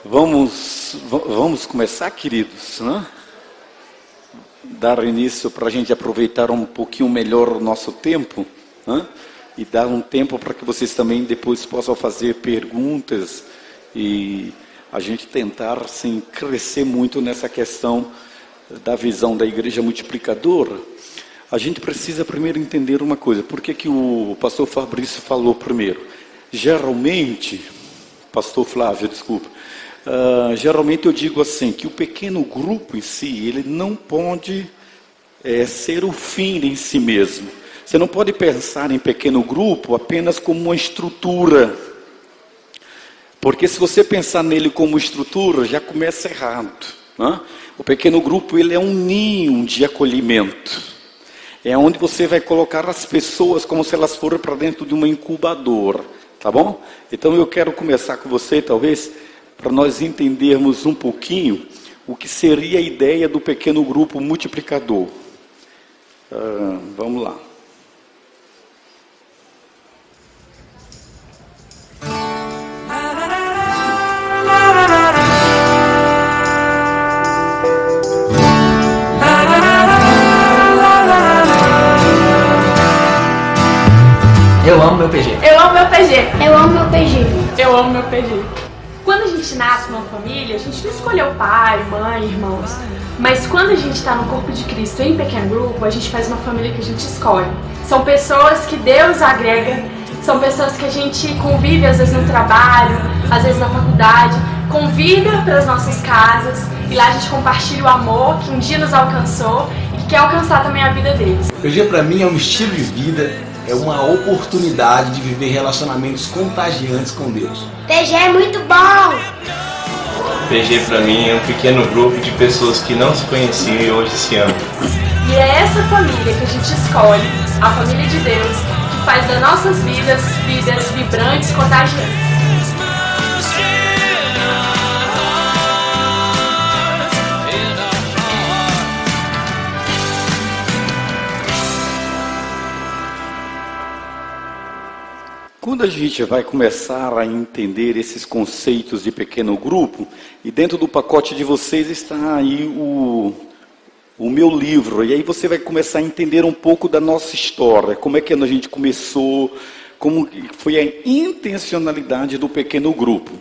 Vamos começar, queridos, né? Dar início para a gente aproveitar um pouquinho melhor o nosso tempo, né? E dar um tempo para que vocês também depois possam fazer perguntas e a gente tentar, assim, crescer muito nessa questão da visão da igreja multiplicadora. A gente precisa primeiro entender uma coisa. Por que o pastor Fabrício falou primeiro? Geralmente, pastor Flávio, desculpa. Geralmente eu digo assim, que o pequeno grupo em si, ele não pode ser o fim em si mesmo. Você não pode pensar em pequeno grupo apenas como uma estrutura. Porque se você pensar nele como estrutura, já começa errado, né? O pequeno grupo, ele é um ninho de acolhimento. É onde você vai colocar as pessoas como se elas fossem para dentro de uma incubadora, tá bom? Então eu quero começar com você, talvez, para nós entendermos um pouquinho o que seria a ideia do pequeno grupo multiplicador. Vamos lá. Eu amo meu PG. Eu amo meu PG. Eu amo meu PG. Eu amo meu PG. Quando a gente nasce numa família, a gente não escolheu pai, mãe, irmãos. Mas quando a gente está no corpo de Cristo em pequeno grupo, a gente faz uma família que a gente escolhe. São pessoas que Deus agrega, são pessoas que a gente convive às vezes no trabalho, às vezes na faculdade, convida para as nossas casas e lá a gente compartilha o amor que um dia nos alcançou e que quer alcançar também a vida deles. PG para mim é um estilo de vida. É uma oportunidade de viver relacionamentos contagiantes com Deus. PG é muito bom! PG para mim é um pequeno grupo de pessoas que não se conheciam e hoje se amam. E é essa família que a gente escolhe, a família de Deus, que faz das nossas vidas vibrantes, contagiantes. Quando a gente vai começar a entender esses conceitos de pequeno grupo, e dentro do pacote de vocês está aí o meu livro, e aí você vai começar a entender um pouco da nossa história, como é que a gente começou, como foi a intencionalidade do pequeno grupo.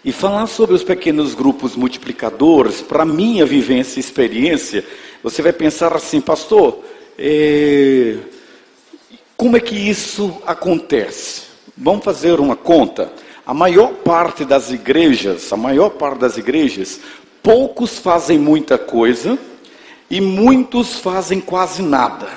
E falar sobre os pequenos grupos multiplicadores, para minha vivência e experiência, você vai pensar assim, pastor, como é que isso acontece? Vamos fazer uma conta. A maior parte das igrejas, poucos fazem muita coisa e muitos fazem quase nada,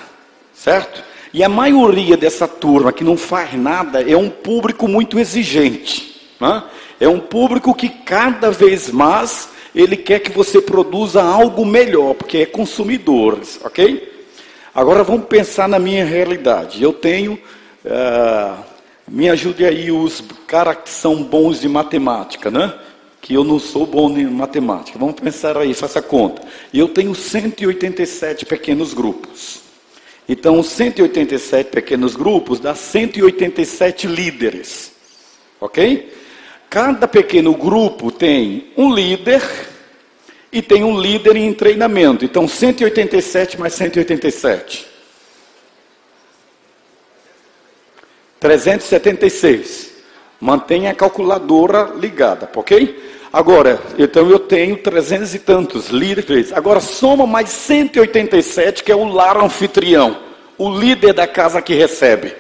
certo? E a maioria dessa turma que não faz nada é um público muito exigente, né? É um público que cada vez mais ele quer que você produza algo melhor, porque é consumidores, ok? Agora vamos pensar na minha realidade. Eu tenho, me ajude aí os caras que são bons de matemática, né? Que eu não sou bom em matemática. Vamos pensar aí, faça a conta. E eu tenho 187 pequenos grupos. Então, 187 pequenos grupos dá 187 líderes. Ok? Cada pequeno grupo tem um líder e tem um líder em treinamento. Então, 187 mais 187. 376. Mantenha a calculadora ligada, ok? Agora, então eu tenho 300 e tantos líderes. Agora, soma mais 187, que é o lar anfitrião. O líder da casa que recebe.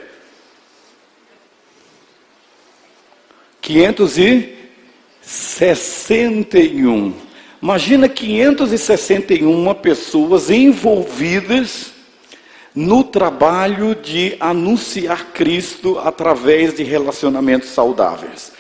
561. Imagina 561 pessoas envolvidas no trabalho de anunciar Cristo através de relacionamentos saudáveis.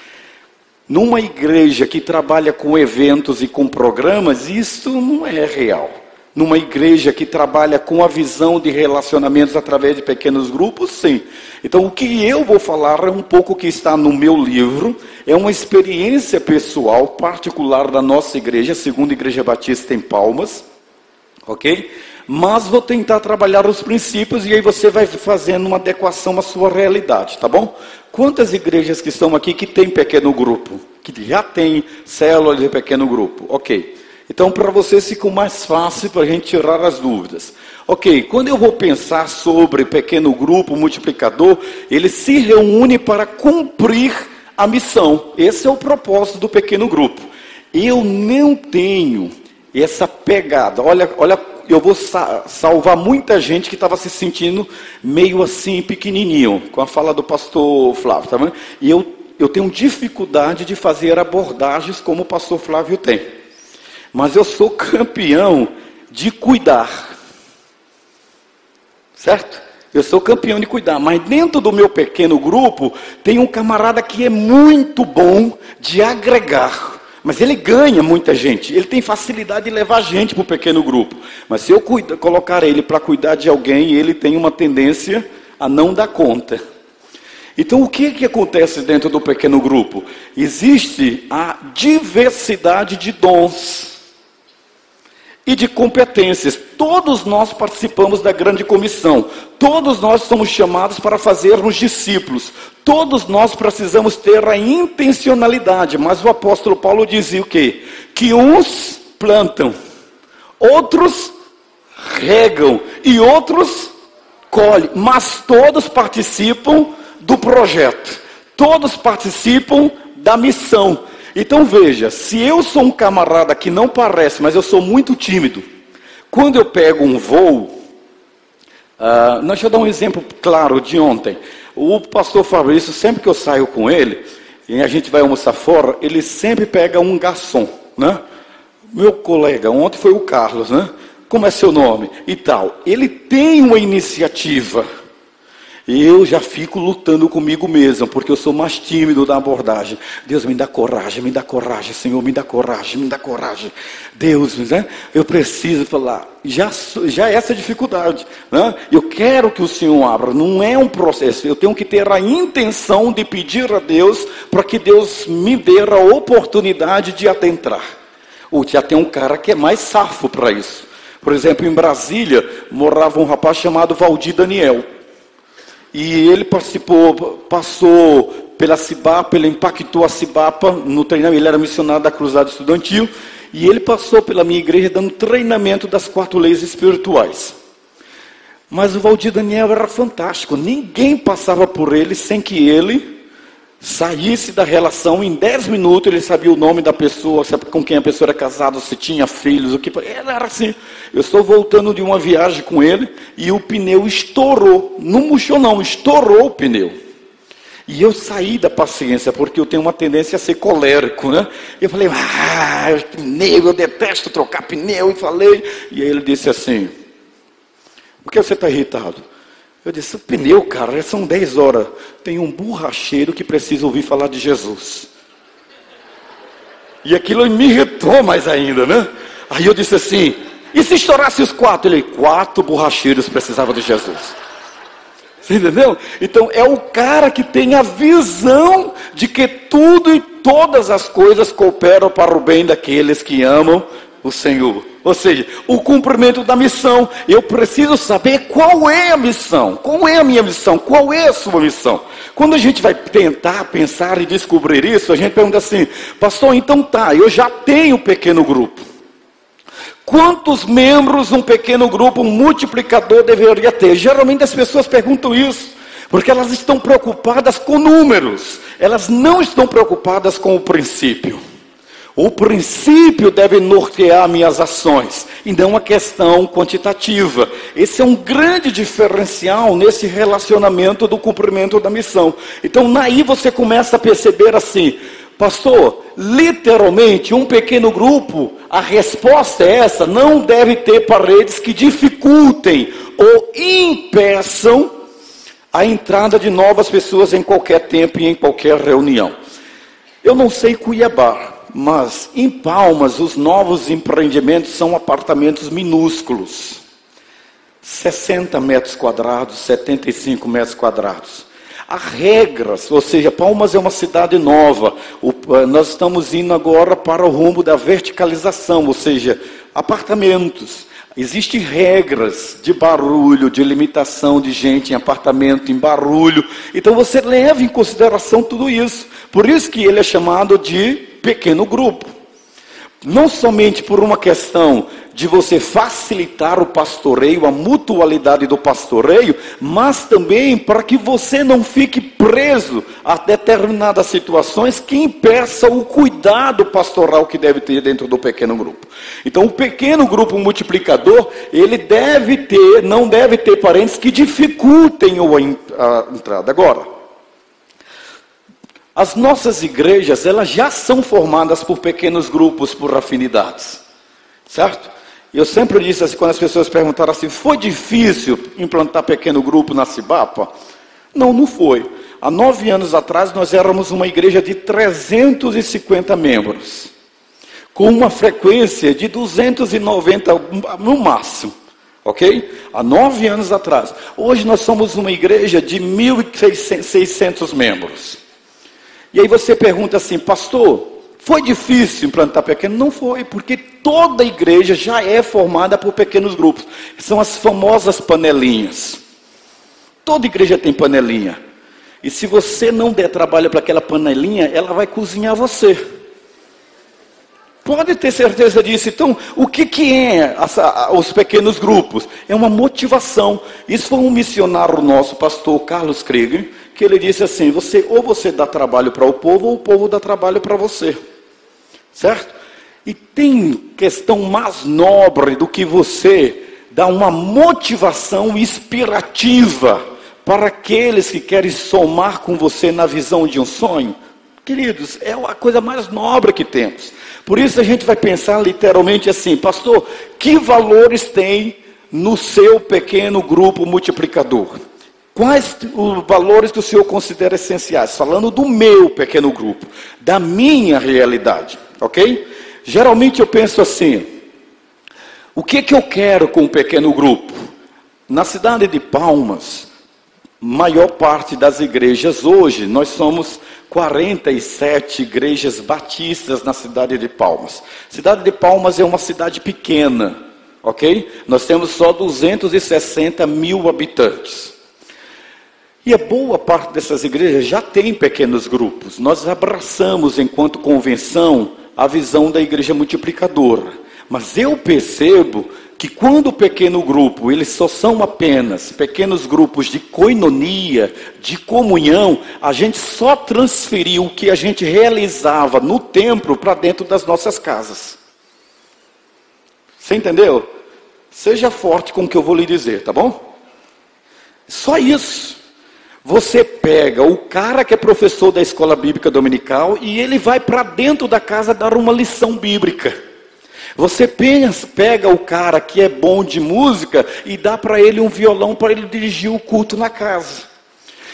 Numa igreja que trabalha com eventos e com programas, isso não é real. Numa igreja que trabalha com a visão de relacionamentos através de pequenos grupos, sim. Então, o que eu vou falar é um pouco o que está no meu livro, é uma experiência pessoal, particular da nossa igreja, Segunda Igreja Batista em Palmas, ok? mas vou tentar trabalhar os princípios e aí você vai fazendo uma adequação à sua realidade, tá bom? Quantas igrejas que estão aqui que tem pequeno grupo? Que já tem célula de pequeno grupo? Ok. Então, para vocês fica mais fácil para a gente tirar as dúvidas. Ok, quando eu vou pensar sobre pequeno grupo multiplicador, ele se reúne para cumprir a missão. Esse é o propósito do pequeno grupo. Eu não tenho essa pegada. Olha, eu vou salvar muita gente que estava se sentindo meio assim pequenininho, com a fala do pastor Flávio, tá vendo? E eu tenho dificuldade de fazer abordagens como o pastor Flávio tem. Mas eu sou campeão de cuidar. Certo? Eu sou campeão de cuidar. Mas dentro do meu pequeno grupo, tem um camarada que é muito bom de agregar. Mas ele ganha muita gente. Ele tem facilidade de levar gente para o pequeno grupo. Mas se eu colocar ele para cuidar de alguém, ele tem uma tendência a não dar conta. Então, o que acontece dentro do pequeno grupo? Existe a diversidade de dons e de competências. Todos nós participamos da grande comissão. Todos nós somos chamados para fazermos discípulos. Todos nós precisamos ter a intencionalidade. Mas o apóstolo Paulo dizia o quê? Que uns plantam, outros regam e outros colhem. Mas todos participam do projeto. Todos participam da missão. Então veja, se eu sou um camarada que não parece, mas eu sou muito tímido, quando eu pego um voo, deixa eu dar um exemplo claro de ontem. O pastor Fabrício, sempre que eu saio com ele, e a gente vai almoçar fora, ele sempre pega um garçom, né? Meu colega, ontem foi o Carlos, né? Como é seu nome? E tal. Ele tem uma iniciativa. Eu já fico lutando comigo mesmo, porque eu sou mais tímido da abordagem. Deus, me dá coragem, Senhor, me dá coragem. Deus, né? Eu preciso falar. Já é essa dificuldade, né? Eu quero que o Senhor abra, não é um processo. Eu tenho que ter a intenção de pedir a Deus, para que Deus me dê a oportunidade de adentrar. Ou já tem um cara que é mais safo para isso. Por exemplo, em Brasília, morava um rapaz chamado Valdir Daniel. E ele passou pela Cibapa, ele impactou a Cibapa no treinamento. Ele era missionário da Cruzada Estudantil. E ele passou pela minha igreja dando treinamento das 4 leis espirituais. Mas o Valdir Daniel era fantástico. Ninguém passava por ele sem que ele saísse da relação. Em 10 minutos ele sabia o nome da pessoa, com quem a pessoa era casada, se tinha filhos, o que. Era assim. Eu estou voltando de uma viagem com ele e o pneu estourou. Não murchou não, estourou o pneu. E eu saí da paciência, porque eu tenho uma tendência a ser colérico, né? Eu falei, pneu, eu detesto trocar pneu, e falei. E aí ele disse assim, por que você está irritado? Eu disse, o pneu, cara, já são 10 horas. Tem um borracheiro que precisa ouvir falar de Jesus. E aquilo me irritou mais ainda, né? Aí eu disse assim, e se estourasse os 4? Ele, 4 borracheiros precisavam de Jesus. Você entendeu? Então é o cara que tem a visão de que tudo e todas as coisas cooperam para o bem daqueles que amam o Senhor. Ou seja, o cumprimento da missão. Eu preciso saber qual é a missão. Qual é a minha missão? Qual é a sua missão? Quando a gente vai tentar pensar e descobrir isso, a gente pergunta assim, pastor, então tá, eu já tenho um pequeno grupo. Quantos membros um pequeno grupo, um multiplicador deveria ter? Geralmente as pessoas perguntam isso, porque elas estão preocupadas com números. Elas não estão preocupadas com o princípio. O princípio deve nortear minhas ações, e não a questão quantitativa. Esse é um grande diferencial nesse relacionamento do cumprimento da missão. Então, aí você começa a perceber assim, pastor, literalmente, um pequeno grupo, a resposta é essa, não deve ter paredes que dificultem ou impeçam a entrada de novas pessoas em qualquer tempo e em qualquer reunião. Eu não sei Cuiabá, mas em Palmas, os novos empreendimentos são apartamentos minúsculos. 60 metros quadrados, 75 metros quadrados. Há regras, ou seja, Palmas é uma cidade nova. Nós estamos indo agora para o rumo da verticalização, ou seja, apartamentos. Existem regras de barulho, de limitação de gente em apartamento, em barulho. Então você leva em consideração tudo isso. Por isso que ele é chamado de pequeno grupo. Não somente por uma questão de você facilitar o pastoreio, a mutualidade do pastoreio, mas também para que você não fique preso a determinadas situações que impeçam o cuidado pastoral que deve ter dentro do pequeno grupo. Então, o pequeno grupo multiplicador, ele não deve ter parentes que dificultem a entrada. Agora, as nossas igrejas, elas já são formadas por pequenos grupos, por afinidades, certo? Eu sempre disse assim, quando as pessoas perguntaram assim, foi difícil implantar pequeno grupo na Cibapa? Não, não foi. Há 9 anos atrás, nós éramos uma igreja de 350 membros, com uma frequência de 290 no máximo, ok? Há 9 anos atrás. Hoje nós somos uma igreja de 1.600 membros. E aí você pergunta assim, pastor, foi difícil implantar pequeno? Não foi, porque toda igreja já é formada por pequenos grupos. São as famosas panelinhas. Toda igreja tem panelinha. E se você não der trabalho para aquela panelinha, ela vai cozinhar você. Pode ter certeza disso. Então, o que é os pequenos grupos? É uma motivação. Isso foi um missionário nosso, pastor Carlos Krieger, que ele disse assim, ou você dá trabalho para o povo, ou o povo dá trabalho para você. Certo? E tem questão mais nobre do que você dar uma motivação inspirativa para aqueles que querem somar com você na visão de um sonho? Queridos, é a coisa mais nobre que temos. Por isso a gente vai pensar literalmente assim, pastor, que valores tem no seu pequeno grupo multiplicador? Quais os valores que o senhor considera essenciais? Falando do meu pequeno grupo, da minha realidade, ok? Geralmente eu penso assim, o que eu quero com o pequeno grupo? Na cidade de Palmas, maior parte das igrejas hoje, nós somos 47 igrejas batistas na cidade de Palmas. Cidade de Palmas é uma cidade pequena, ok? Nós temos só 260 mil habitantes. E a boa parte dessas igrejas já tem pequenos grupos. Nós abraçamos, enquanto convenção, a visão da igreja multiplicadora. Mas eu percebo que quando o pequeno grupo, eles só são apenas pequenos grupos de koinonia, de comunhão, a gente só transferiu o que a gente realizava no templo para dentro das nossas casas. Você entendeu? Seja forte com o que eu vou lhe dizer, tá bom? Só isso. Você pega o cara que é professor da escola bíblica dominical e ele vai para dentro da casa dar uma lição bíblica. Você pega o cara que é bom de música e dá para ele um violão para ele dirigir o culto na casa.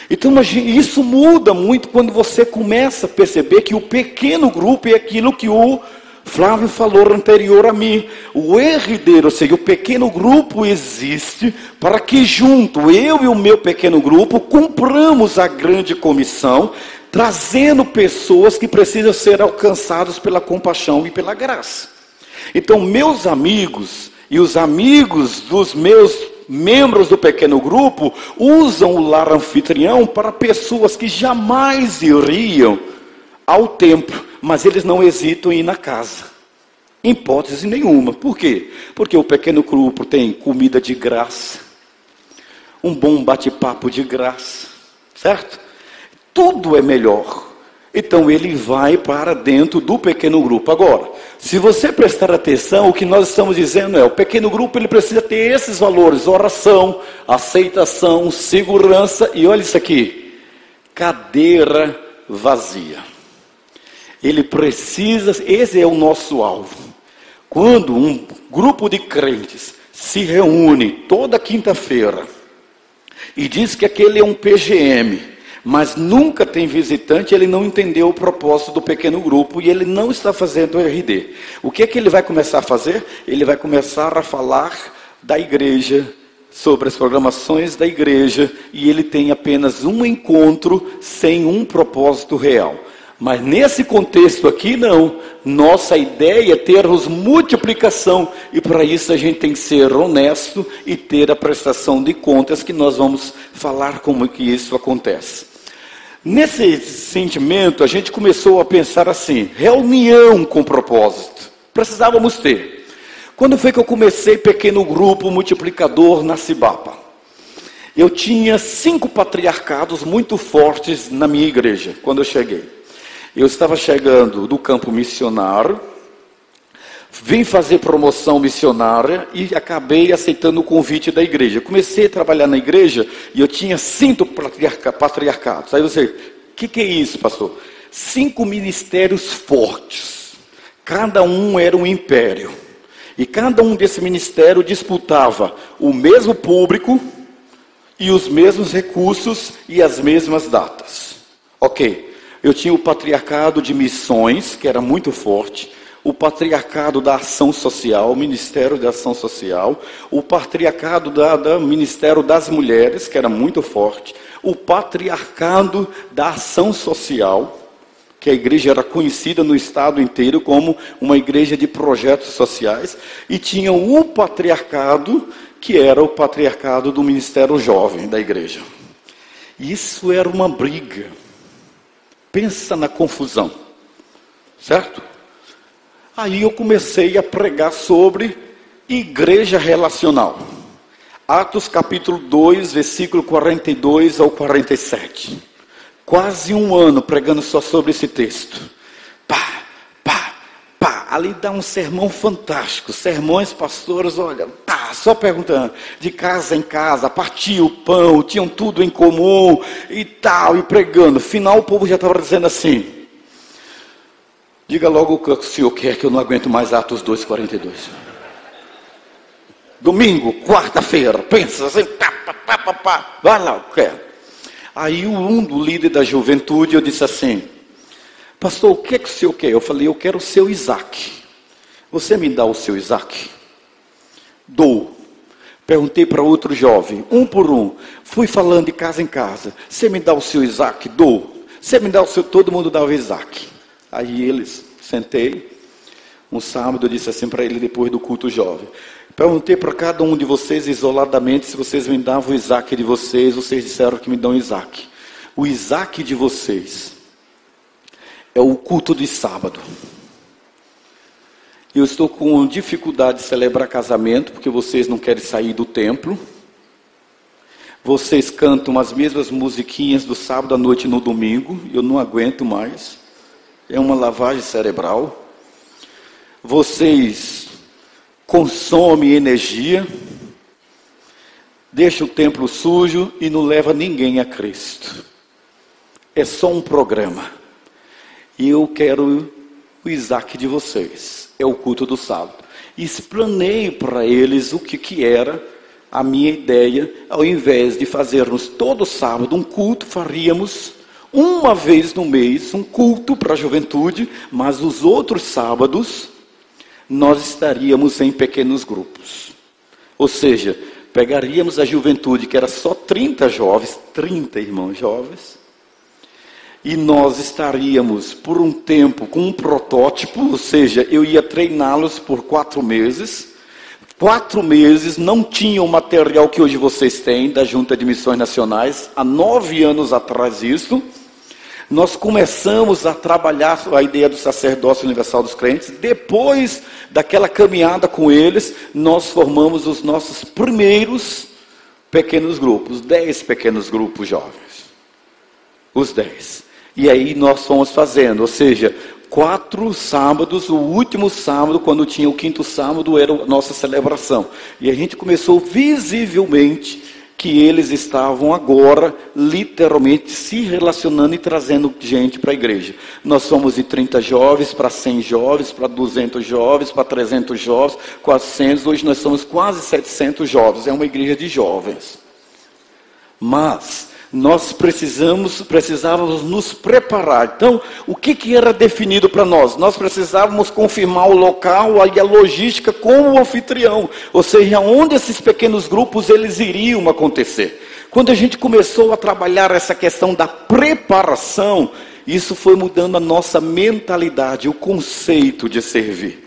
Então isso muda muito quando você começa a perceber que o pequeno grupo é aquilo que o Flávio falou anterior a mim. O herdeiro, ou seja, o pequeno grupo existe para que junto, eu e o meu pequeno grupo, cumpramos a grande comissão, trazendo pessoas que precisam ser alcançadas pela compaixão e pela graça. Então, meus amigos e os amigos dos meus membros do pequeno grupo usam o lar anfitrião para pessoas que jamais iriam ao templo, mas eles não hesitam em ir na casa, em hipótese nenhuma. Por quê? Porque o pequeno grupo tem comida de graça, um bom bate-papo de graça, certo? Tudo é melhor. Então ele vai para dentro do pequeno grupo. Agora, se você prestar atenção, o que nós estamos dizendo é, o pequeno grupo ele precisa ter esses valores, oração, aceitação, segurança, e olha isso aqui, cadeira vazia. Ele precisa, esse é o nosso alvo. Quando um grupo de crentes se reúne toda quinta-feira e diz que aquele é um PGM, mas nunca tem visitante, ele não entendeu o propósito do pequeno grupo e ele não está fazendo RD. O que é que ele vai começar a fazer? Ele vai começar a falar da igreja, sobre as programações da igreja, e ele tem apenas um encontro sem um propósito real. Mas nesse contexto aqui, não. Nossa ideia é termos multiplicação. E para isso a gente tem que ser honesto e ter a prestação de contas, que nós vamos falar como que isso acontece. Nesse sentimento, a gente começou a pensar assim, reunião com propósito. Precisávamos ter. Quando foi que eu comecei pequeno grupo multiplicador na Cibapa? Eu tinha 5 patriarcados muito fortes na minha igreja, quando eu cheguei. Eu estava chegando do campo missionário, vim fazer promoção missionária e acabei aceitando o convite da igreja. Comecei a trabalhar na igreja e eu tinha 5 patriarcados. Aí você, o que é isso, pastor? 5 ministérios fortes. Cada um era um império. E cada um desse ministério disputava o mesmo público e os mesmos recursos e as mesmas datas. Ok. Eu tinha o patriarcado de missões, que era muito forte, o patriarcado da ação social, o Ministério da Ação Social, o patriarcado do Ministério das Mulheres, que era muito forte, o patriarcado da ação social, que a igreja era conhecida no estado inteiro como uma igreja de projetos sociais, e tinha o patriarcado, que era o patriarcado do Ministério Jovem da igreja. Isso era uma briga. Pensa na confusão, certo? Aí eu comecei a pregar sobre igreja relacional. Atos capítulo 2, versículo 42 ao 47. Quase um ano pregando só sobre esse texto. Pá, pá, pá. Ali dá um sermão fantástico. Sermões, pastores, olha, tá, só perguntando. De casa em casa, partiam o pão, tinham tudo em comum e tal, e pregando. Final o povo já estava dizendo assim. Diga logo o que o senhor quer, que eu não aguento mais Atos 2, 42. Domingo, quarta-feira, pensa assim, pá, pá, pá, pá, pá. Vai lá, o que é? Aí do líder da juventude, eu disse assim, pastor, o que é que o senhor quer? Eu falei, eu quero o seu Isaac. Você me dá o seu Isaac? Dou. Perguntei para outro jovem, um por um. Fui falando de casa em casa. Você me dá o seu Isaac? Dou. Você me dá o seu, todo mundo dá o Isaac. Aí eles, sentei. Um sábado eu disse assim para ele, depois do culto jovem. Perguntei para cada um de vocês isoladamente se vocês me davam o Isaac de vocês. Vocês disseram que me dão o Isaac. O Isaac de vocês é o culto de sábado. Eu estou com dificuldade de celebrar casamento, porque vocês não querem sair do templo. Vocês cantam as mesmas musiquinhas do sábado à noite no domingo. Eu não aguento mais. É uma lavagem cerebral. Vocês consomem energia, deixam o templo sujo e não leva ninguém a Cristo. É só um programa. E eu quero o Isaac de vocês. É o culto do sábado. E explanei para eles o que era a minha ideia. Ao invés de fazermos todo sábado um culto, faríamos uma vez no mês um culto para a juventude, mas os outros sábados nós estaríamos em pequenos grupos. Ou seja, pegaríamos a juventude, que era só 30 jovens, 30 irmãos jovens, e nós estaríamos por um tempo com um protótipo, ou seja, eu ia treiná-los por 4 meses. 4 meses, não tinham o material que hoje vocês têm, da Junta de Missões Nacionais, há 9 anos atrás isso. Nós começamos a trabalhar a ideia do sacerdócio universal dos crentes. Depois daquela caminhada com eles, nós formamos os nossos primeiros pequenos grupos, 10 pequenos grupos jovens. Os 10. E aí nós fomos fazendo, ou seja, 4 sábados, o último sábado, quando tinha o 5º sábado, era a nossa celebração. E a gente começou visivelmente que eles estavam agora, literalmente, se relacionando e trazendo gente para a igreja. Nós fomos de 30 jovens para 100 jovens, para 200 jovens, para 300 jovens, 400, hoje nós somos quase 700 jovens, é uma igreja de jovens. Mas nós precisávamos nos preparar. Então, o que era definido para nós? Nós precisávamos confirmar o local e a logística com o anfitrião. Ou seja, onde esses pequenos grupos eles iriam acontecer. Quando a gente começou a trabalhar essa questão da preparação, isso foi mudando a nossa mentalidade, o conceito de servir.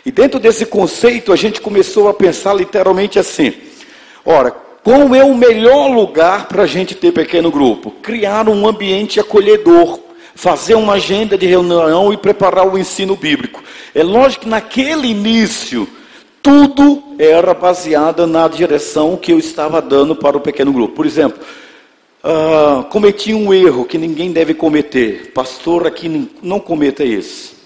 E dentro desse conceito, a gente começou a pensar literalmente assim: ora, qual é o melhor lugar para a gente ter pequeno grupo? Criar um ambiente acolhedor, fazer uma agenda de reunião e preparar o ensino bíblico. É lógico que naquele início, tudo era baseado na direção que eu estava dando para o pequeno grupo. Por exemplo, cometi um erro que ninguém deve cometer. Pastor, aqui não cometa isso.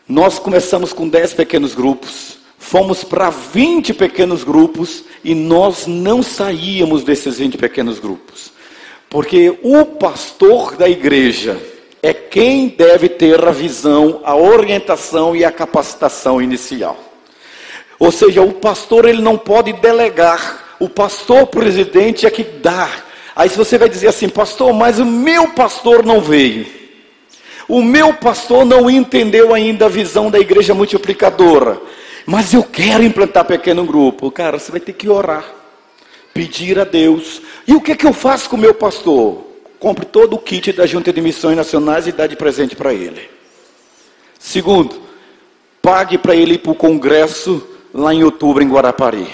Nós começamos com 10 pequenos grupos, fomos para 20 pequenos grupos e nós não saíamos desses 20 pequenos grupos. Porque o pastor da igreja é quem deve ter a visão, a orientação e a capacitação inicial. Ou seja, o pastor ele não pode delegar, o pastor presidente é que dá. Aí se você vai dizer assim: pastor, mas o meu pastor não veio. O meu pastor não entendeu ainda a visão da igreja multiplicadora. Mas eu quero implantar pequeno grupo. Cara, você vai ter que orar, pedir a Deus. E o que é que eu faço com o meu pastor? Compre todo o kit da Junta de Missões Nacionais e dá de presente para ele. Segundo, pague para ele ir para o congresso lá em outubro em Guarapari.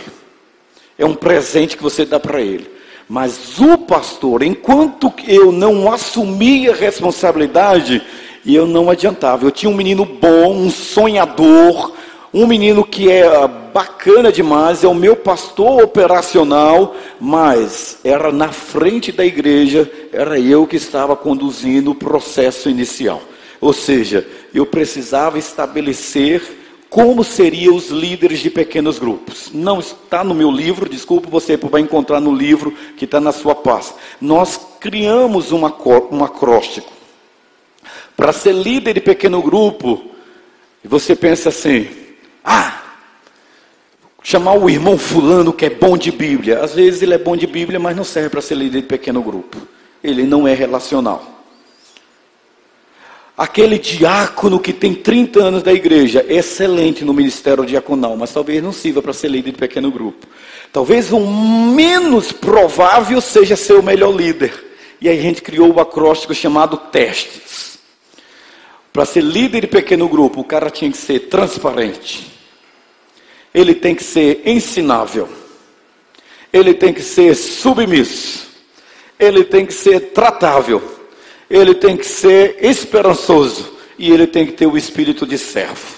É um presente que você dá para ele. Mas o pastor, enquanto eu não assumia a responsabilidade, eu não adiantava. Eu tinha um menino bom, um sonhador, um menino que é bacana demais, é o meu pastor operacional, mas era na frente da igreja, era eu que estava conduzindo o processo inicial. Ou seja, eu precisava estabelecer como seriam os líderes de pequenos grupos. Não está no meu livro, desculpe, você vai encontrar no livro que está na sua pasta. Nós criamos um acróstico. Para ser líder de pequeno grupo, você pensa assim: chamar o irmão fulano que é bom de Bíblia. Às vezes ele é bom de Bíblia, mas não serve para ser líder de pequeno grupo. Ele não é relacional. Aquele diácono que tem 30 anos da igreja, excelente no ministério diaconal, mas talvez não sirva para ser líder de pequeno grupo. Talvez o menos provável seja ser o melhor líder. E aí a gente criou o acróstico chamado testes. Para ser líder de pequeno grupo, o cara tinha que ser transparente. Ele tem que ser ensinável. Ele tem que ser submisso. Ele tem que ser tratável. Ele tem que ser esperançoso e ele tem que ter o espírito de servo.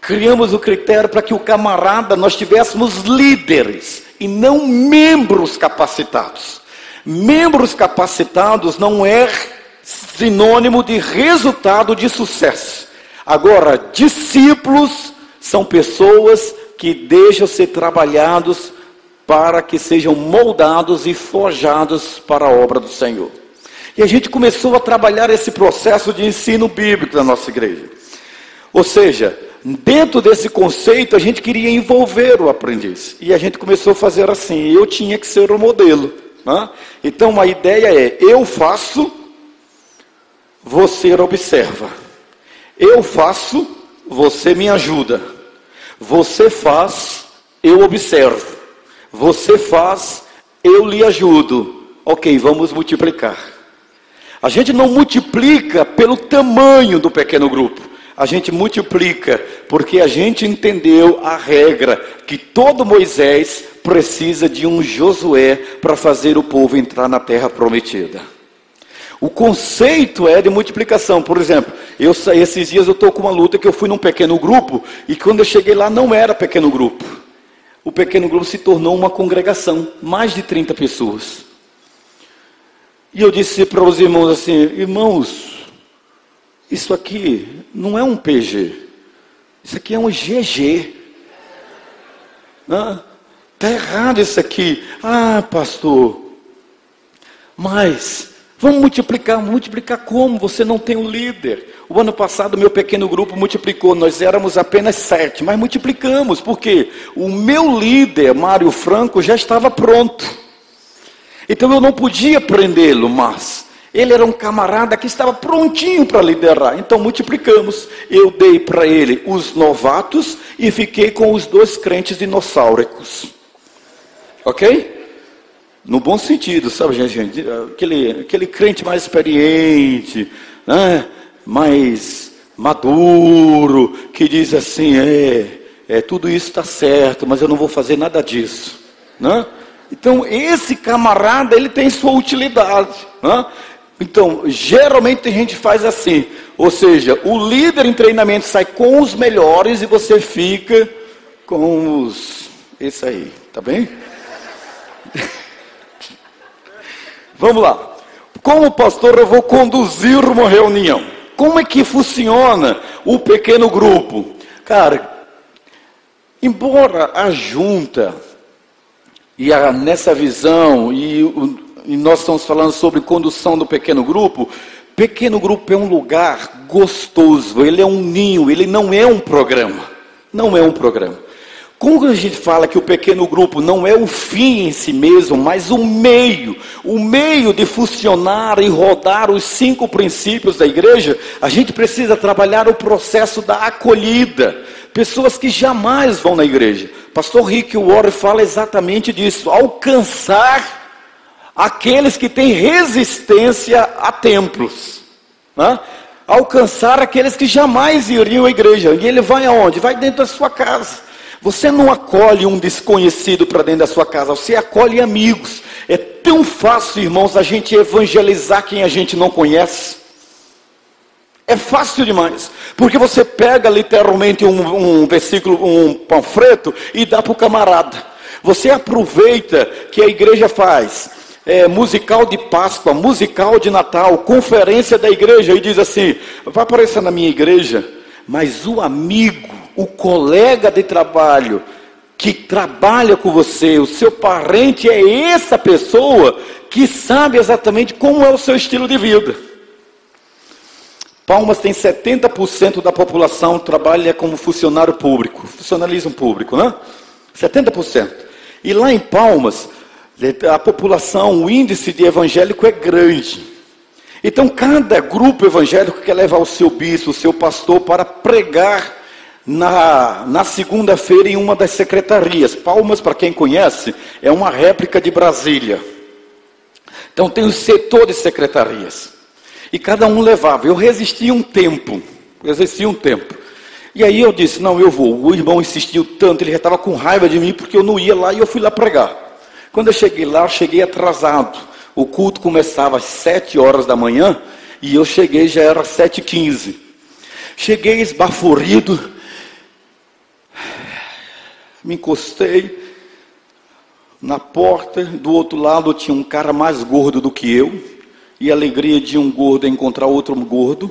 Criamos o critério para que o camarada, nós tivéssemos líderes e não membros capacitados. Membros capacitados não é sinônimo de resultado de sucesso. Agora, discípulos são pessoas que deixam ser trabalhados para que sejam moldados e forjados para a obra do Senhor. E a gente começou a trabalhar esse processo de ensino bíblico na nossa igreja. Ou seja, dentro desse conceito, a gente queria envolver o aprendiz. E a gente começou a fazer assim: eu tinha que ser o modelo. Né? Então a ideia é: eu faço, você observa. Eu faço, você me ajuda. Você faz, eu observo. Você faz, eu lhe ajudo. Ok, vamos multiplicar. A gente não multiplica pelo tamanho do pequeno grupo. A gente multiplica porque a gente entendeu a regra que todo Moisés precisa de um Josué para fazer o povo entrar na terra prometida. O conceito é de multiplicação. Por exemplo, esses dias eu estou com uma luta que eu fui num pequeno grupo e quando eu cheguei lá não era pequeno grupo. O pequeno grupo se tornou uma congregação, mais de 30 pessoas. E eu disse para os irmãos assim: irmãos, isso aqui não é um PG, isso aqui é um GG. Está errado isso aqui. Pastor, mas vamos multiplicar como? Você não tem um líder. O ano passado meu pequeno grupo multiplicou, nós éramos apenas 7, mas multiplicamos, porque o meu líder, Mário Franco, já estava pronto. Então eu não podia prendê-lo, mas ele era um camarada que estava prontinho para liderar. Então multiplicamos. Eu dei para ele os novatos e fiquei com os 2 crentes dinossáuricos. Ok? No bom sentido, sabe, gente? Aquele crente mais experiente, né? Mais maduro, que diz assim, tudo isso está certo, mas eu não vou fazer nada disso, né? Então, esse camarada, ele tem sua utilidade, né? Então, geralmente a gente faz assim, ou seja, o líder em treinamento sai com os melhores e você fica com esse aí, tá bem? Vamos lá. Como pastor, eu vou conduzir uma reunião. Como é que funciona o pequeno grupo? Cara, embora a junta, nessa visão, e nós estamos falando sobre condução do pequeno grupo é um lugar gostoso, ele é um ninho, ele não é um programa. Não é um programa. Como a gente fala que o pequeno grupo não é o fim em si mesmo, mas o meio de funcionar e rodar os 5 princípios da igreja, a gente precisa trabalhar o processo da acolhida. Pessoas que jamais vão na igreja. Pastor Rick Warren fala exatamente disso, alcançar aqueles que têm resistência a templos, né? Alcançar aqueles que jamais iriam à igreja. E ele vai aonde? Vai dentro da sua casa. Você não acolhe um desconhecido para dentro da sua casa, você acolhe amigos. É tão fácil, irmãos, a gente evangelizar quem a gente não conhece. É fácil demais, porque você pega literalmente um versículo, um panfleto e dá para o camarada. Você aproveita que a igreja faz musical de Páscoa, musical de Natal, conferência da igreja e diz assim, vai aparecer na minha igreja, mas o amigo, o colega de trabalho que trabalha com você, o seu parente é essa pessoa que sabe exatamente como é o seu estilo de vida. Palmas tem 70% da população trabalha como funcionário público, funcionalismo público, né? 70%. E lá em Palmas, a população, o índice de evangélico é grande. Então cada grupo evangélico quer levar o seu bispo, o seu pastor para pregar na segunda-feira em uma das secretarias. Palmas, para quem conhece, é uma réplica de Brasília. Então tem o setor de secretarias. E cada um levava. Eu resisti um tempo. E aí eu disse, não, eu vou. O irmão insistiu tanto, ele já estava com raiva de mim, porque eu não ia lá e eu fui lá pregar. Quando eu cheguei lá, eu cheguei atrasado. O culto começava às 7 horas da manhã, e eu cheguei, já era 7h15. Cheguei esbaforido, me encostei na porta, do outro lado tinha um cara mais gordo do que eu, e a alegria de um gordo é encontrar outro gordo,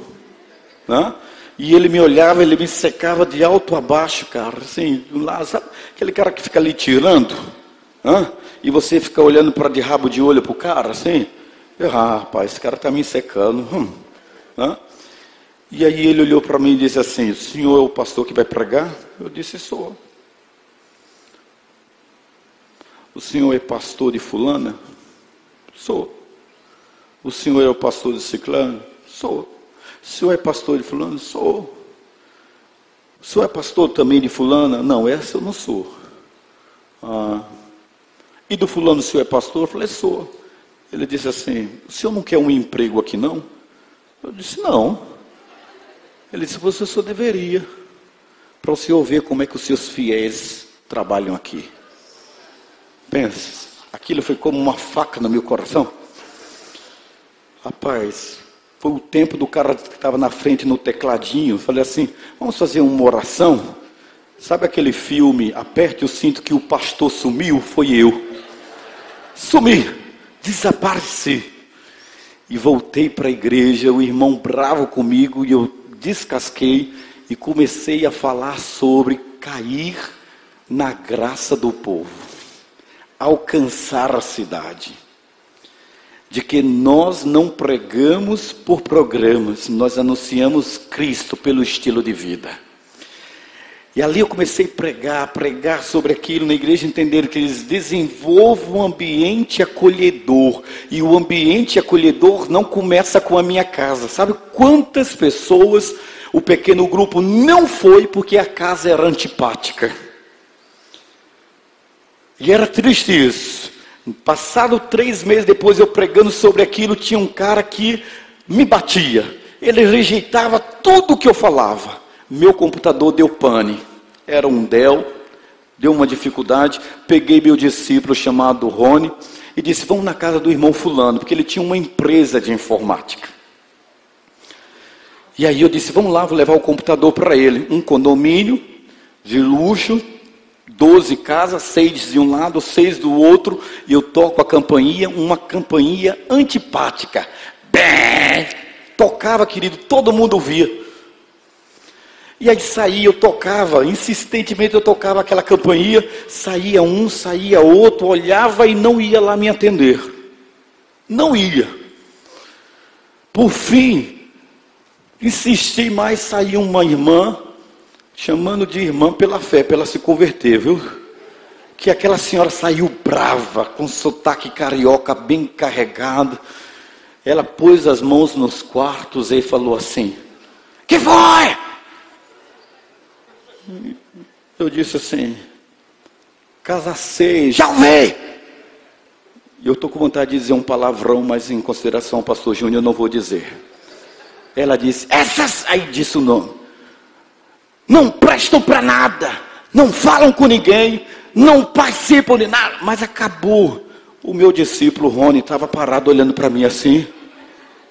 né? E ele me olhava, ele me secava de alto a baixo, cara, assim, lá, sabe aquele cara que fica ali tirando, né? E você fica olhando para de rabo de olho para o cara, assim, rapaz, esse cara está me secando, né? E aí ele olhou para mim e disse assim, o senhor é o pastor que vai pregar? Eu disse, sou. O senhor é pastor de fulana? Sou. O senhor é o pastor de ciclano? Sou. O senhor é pastor de fulano? Sou. O senhor é pastor também de fulana? Não, essa eu não sou. E do fulano o senhor é pastor? Eu falei, sou. Ele disse assim, o senhor não quer um emprego aqui não? Eu disse, não. Ele disse, você só deveria, para o senhor ver como é que os seus fiéis trabalham aqui. Pensa, aquilo foi como uma faca no meu coração. Rapaz, foi o tempo do cara que estava na frente no tecladinho. Eu falei assim, vamos fazer uma oração? Sabe aquele filme, Aperte o Cinto que o pastor sumiu? Foi eu. Sumi, desapareci. E voltei para a igreja, o irmão bravo comigo, e eu descasquei e comecei a falar sobre cair na graça do povo, alcançar a cidade, de que nós não pregamos por programas, nós anunciamos Cristo pelo estilo de vida. E ali eu comecei a pregar sobre aquilo na igreja, entender que eles desenvolvam um ambiente acolhedor. E o ambiente acolhedor não começa com a minha casa. Sabe quantas pessoas o pequeno grupo não foi porque a casa era antipática? E era triste isso. Passado 3 meses depois, eu pregando sobre aquilo, tinha um cara que me batia. Ele rejeitava tudo que eu falava. Meu computador deu pane. Era um Dell, deu uma dificuldade. Peguei meu discípulo chamado Rony e disse, vamos na casa do irmão fulano, porque ele tinha uma empresa de informática. E aí eu disse, vamos lá, vou levar o computador para ele. Um condomínio de luxo, 12 casas, 6 de um lado, 6 do outro, e eu toco a campainha, uma campainha antipática. Bem, tocava, querido, todo mundo ouvia. E aí saía, eu tocava, insistentemente eu tocava aquela campainha, saía um, saía outro, olhava e não ia lá me atender. Não ia. Por fim, insisti mais, saiu uma irmã, chamando de irmã pela fé, para ela se converter, viu? Que aquela senhora saiu brava, com sotaque carioca bem carregado. Ela pôs as mãos nos quartos e falou assim, que foi? Eu disse assim, casa 6, já ouvi! E eu estou com vontade de dizer um palavrão, mas em consideração ao pastor Júnior eu não vou dizer. Ela disse, essas, aí disse o nome. Não prestam para nada, não falam com ninguém, não participam de nada. Mas acabou. O meu discípulo Rony estava parado olhando para mim assim,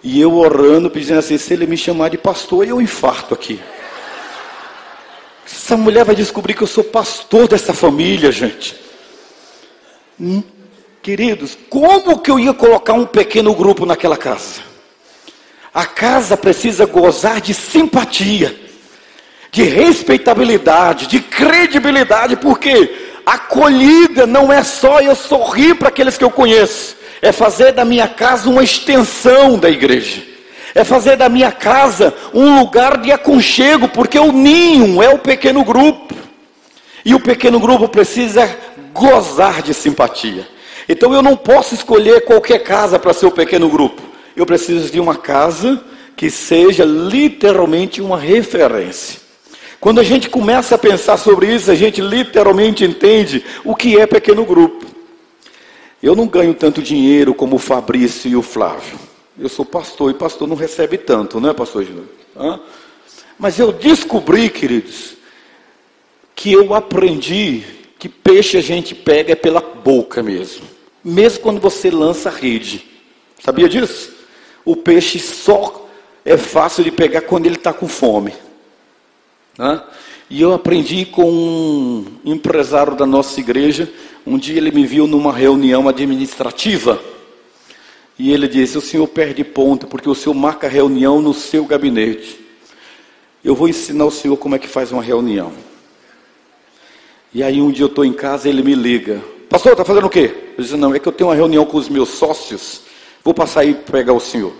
e eu orando, pedindo assim, se ele me chamar de pastor, eu infarto aqui. Essa mulher vai descobrir que eu sou pastor dessa família, gente. Queridos, como que eu ia colocar um pequeno grupo naquela casa? A casa precisa gozar de simpatia, de respeitabilidade, de credibilidade, porque acolhida não é só eu sorrir para aqueles que eu conheço, é fazer da minha casa uma extensão da igreja, é fazer da minha casa um lugar de aconchego, porque o ninho é o pequeno grupo, e o pequeno grupo precisa gozar de simpatia. Então eu não posso escolher qualquer casa para ser o pequeno grupo, eu preciso de uma casa que seja literalmente uma referência. Quando a gente começa a pensar sobre isso, a gente literalmente entende o que é pequeno grupo. Eu não ganho tanto dinheiro como o Fabrício e o Flávio. Eu sou pastor, e pastor não recebe tanto, não é, pastor Júnior? Mas eu descobri, queridos, que eu aprendi que peixe a gente pega é pela boca mesmo. Mesmo quando você lança a rede. Sabia disso? O peixe só é fácil de pegar quando ele está com fome. E eu aprendi com um empresário da nossa igreja. Um dia ele me viu numa reunião administrativa e ele disse, o senhor perde ponto porque o senhor marca reunião no seu gabinete. Eu vou ensinar o senhor como é que faz uma reunião. E aí um dia eu estou em casa e ele me liga, pastor, está fazendo o quê? Eu disse, não, é que eu tenho uma reunião com os meus sócios, vou passar aí para pegar o senhor.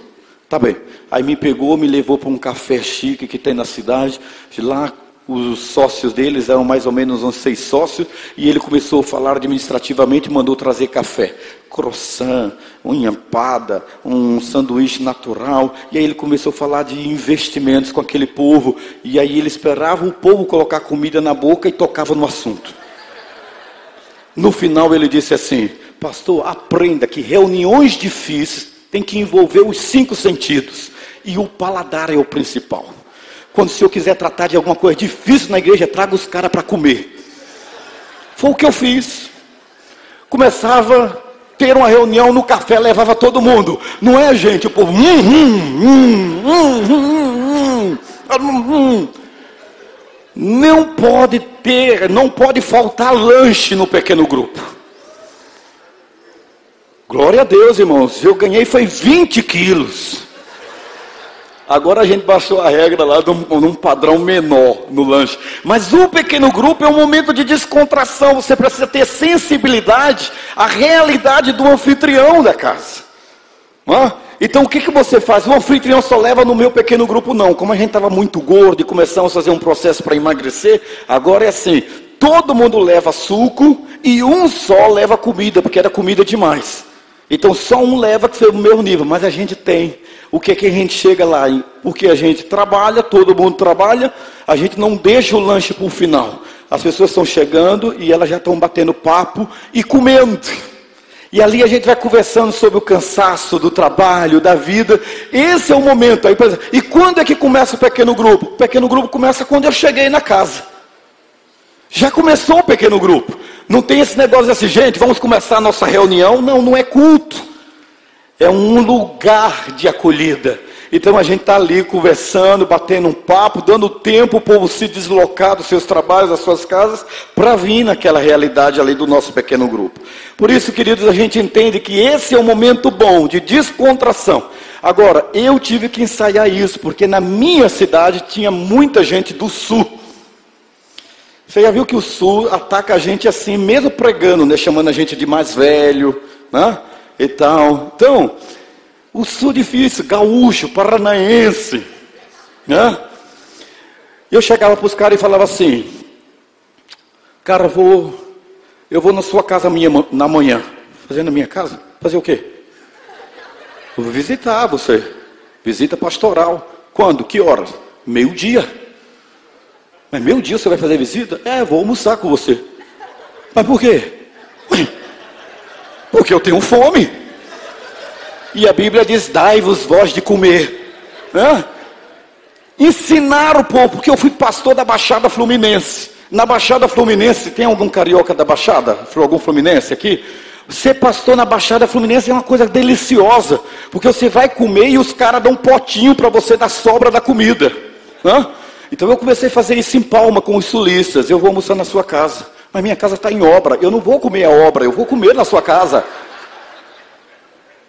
Tá bem. Aí me pegou, me levou para um café chique que tem na cidade. De lá, os sócios deles eram mais ou menos uns 6 sócios. E ele começou a falar administrativamente e mandou trazer café. Croissant, unha empada, um sanduíche natural. E aí ele começou a falar de investimentos com aquele povo. E aí ele esperava o povo colocar comida na boca e tocava no assunto. No final ele disse assim, pastor, aprenda que reuniões difíceis tem que envolver os 5 sentidos. E o paladar é o principal. Quando o senhor quiser tratar de alguma coisa difícil na igreja, traga os caras para comer. Foi o que eu fiz. Começava a ter uma reunião no café, levava todo mundo. Não é, gente? O povo... Não pode faltar lanche no pequeno grupo. Glória a Deus, irmãos. Eu ganhei foi 20 quilos. Agora a gente baixou a regra lá num padrão menor no lanche. Mas o pequeno grupo é um momento de descontração. Você precisa ter sensibilidade à realidade do anfitrião da casa. Então o que você faz? O anfitrião só leva no meu pequeno grupo não. Como a gente estava muito gordo e começamos a fazer um processo para emagrecer, agora é assim. Todo mundo leva suco e um só leva comida, porque era comida demais. Então só um leva que foi o meu nível, mas a gente tem. O que é que a gente chega lá? Porque a gente trabalha, todo mundo trabalha, a gente não deixa o lanche para o final. As pessoas estão chegando e elas já estão batendo papo e comendo. E ali a gente vai conversando sobre o cansaço do trabalho, da vida. Esse é o momento. Aí, por exemplo, e quando é que começa o pequeno grupo? O pequeno grupo começa quando eu cheguei na casa. Já começou o pequeno grupo. Não tem esse negócio assim, gente, vamos começar a nossa reunião. Não, não é culto. É um lugar de acolhida. Então a gente está ali conversando, batendo um papo, dando tempo o povo se deslocar dos seus trabalhos, das suas casas, para vir naquela realidade ali do nosso pequeno grupo. Por isso, queridos, a gente entende que esse é um momento bom de descontração. Agora, eu tive que ensaiar isso, porque na minha cidade tinha muita gente do sul. Você já viu que o sul ataca a gente assim, mesmo pregando, né? Chamando a gente de mais velho, né? E tal. Então, o sul difícil, gaúcho, paranaense, né? Eu chegava para os caras e falava assim, cara, eu vou na sua casa na manhã. Fazer na minha casa? Fazer o quê? Eu vou visitar você. Visita pastoral. Quando? Que horas? 12:00. Mas 12:00 você vai fazer visita? Vou almoçar com você. Mas por quê? Porque eu tenho fome. E a Bíblia diz, dai-vos vós de comer. Ensinar o povo, porque eu fui pastor da Baixada Fluminense. Na Baixada Fluminense, tem algum carioca da Baixada? Algum fluminense aqui? Ser pastor na Baixada Fluminense é uma coisa deliciosa. Porque você vai comer e os caras dão um potinho para você da sobra da comida. Então eu comecei a fazer isso em Palma com os sulistas. Eu vou almoçar na sua casa. Mas minha casa está em obra. Eu não vou comer a obra, eu vou comer na sua casa.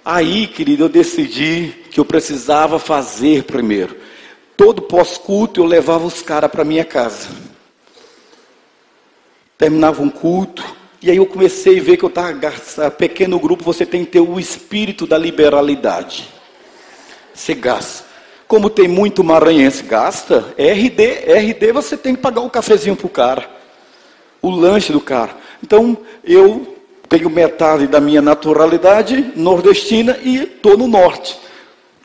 Aí, querido, eu decidi que eu precisava fazer primeiro. Todo pós-culto eu levava os caras para minha casa. Terminava um culto, e aí eu comecei a ver que eu estava pequeno grupo, você tem que ter o espírito da liberalidade. Você gasta. Como tem muito maranhense, gasta. RD você tem que pagar um cafezinho para o cara. O lanche do cara. Então, eu tenho metade da minha naturalidade nordestina e estou no norte.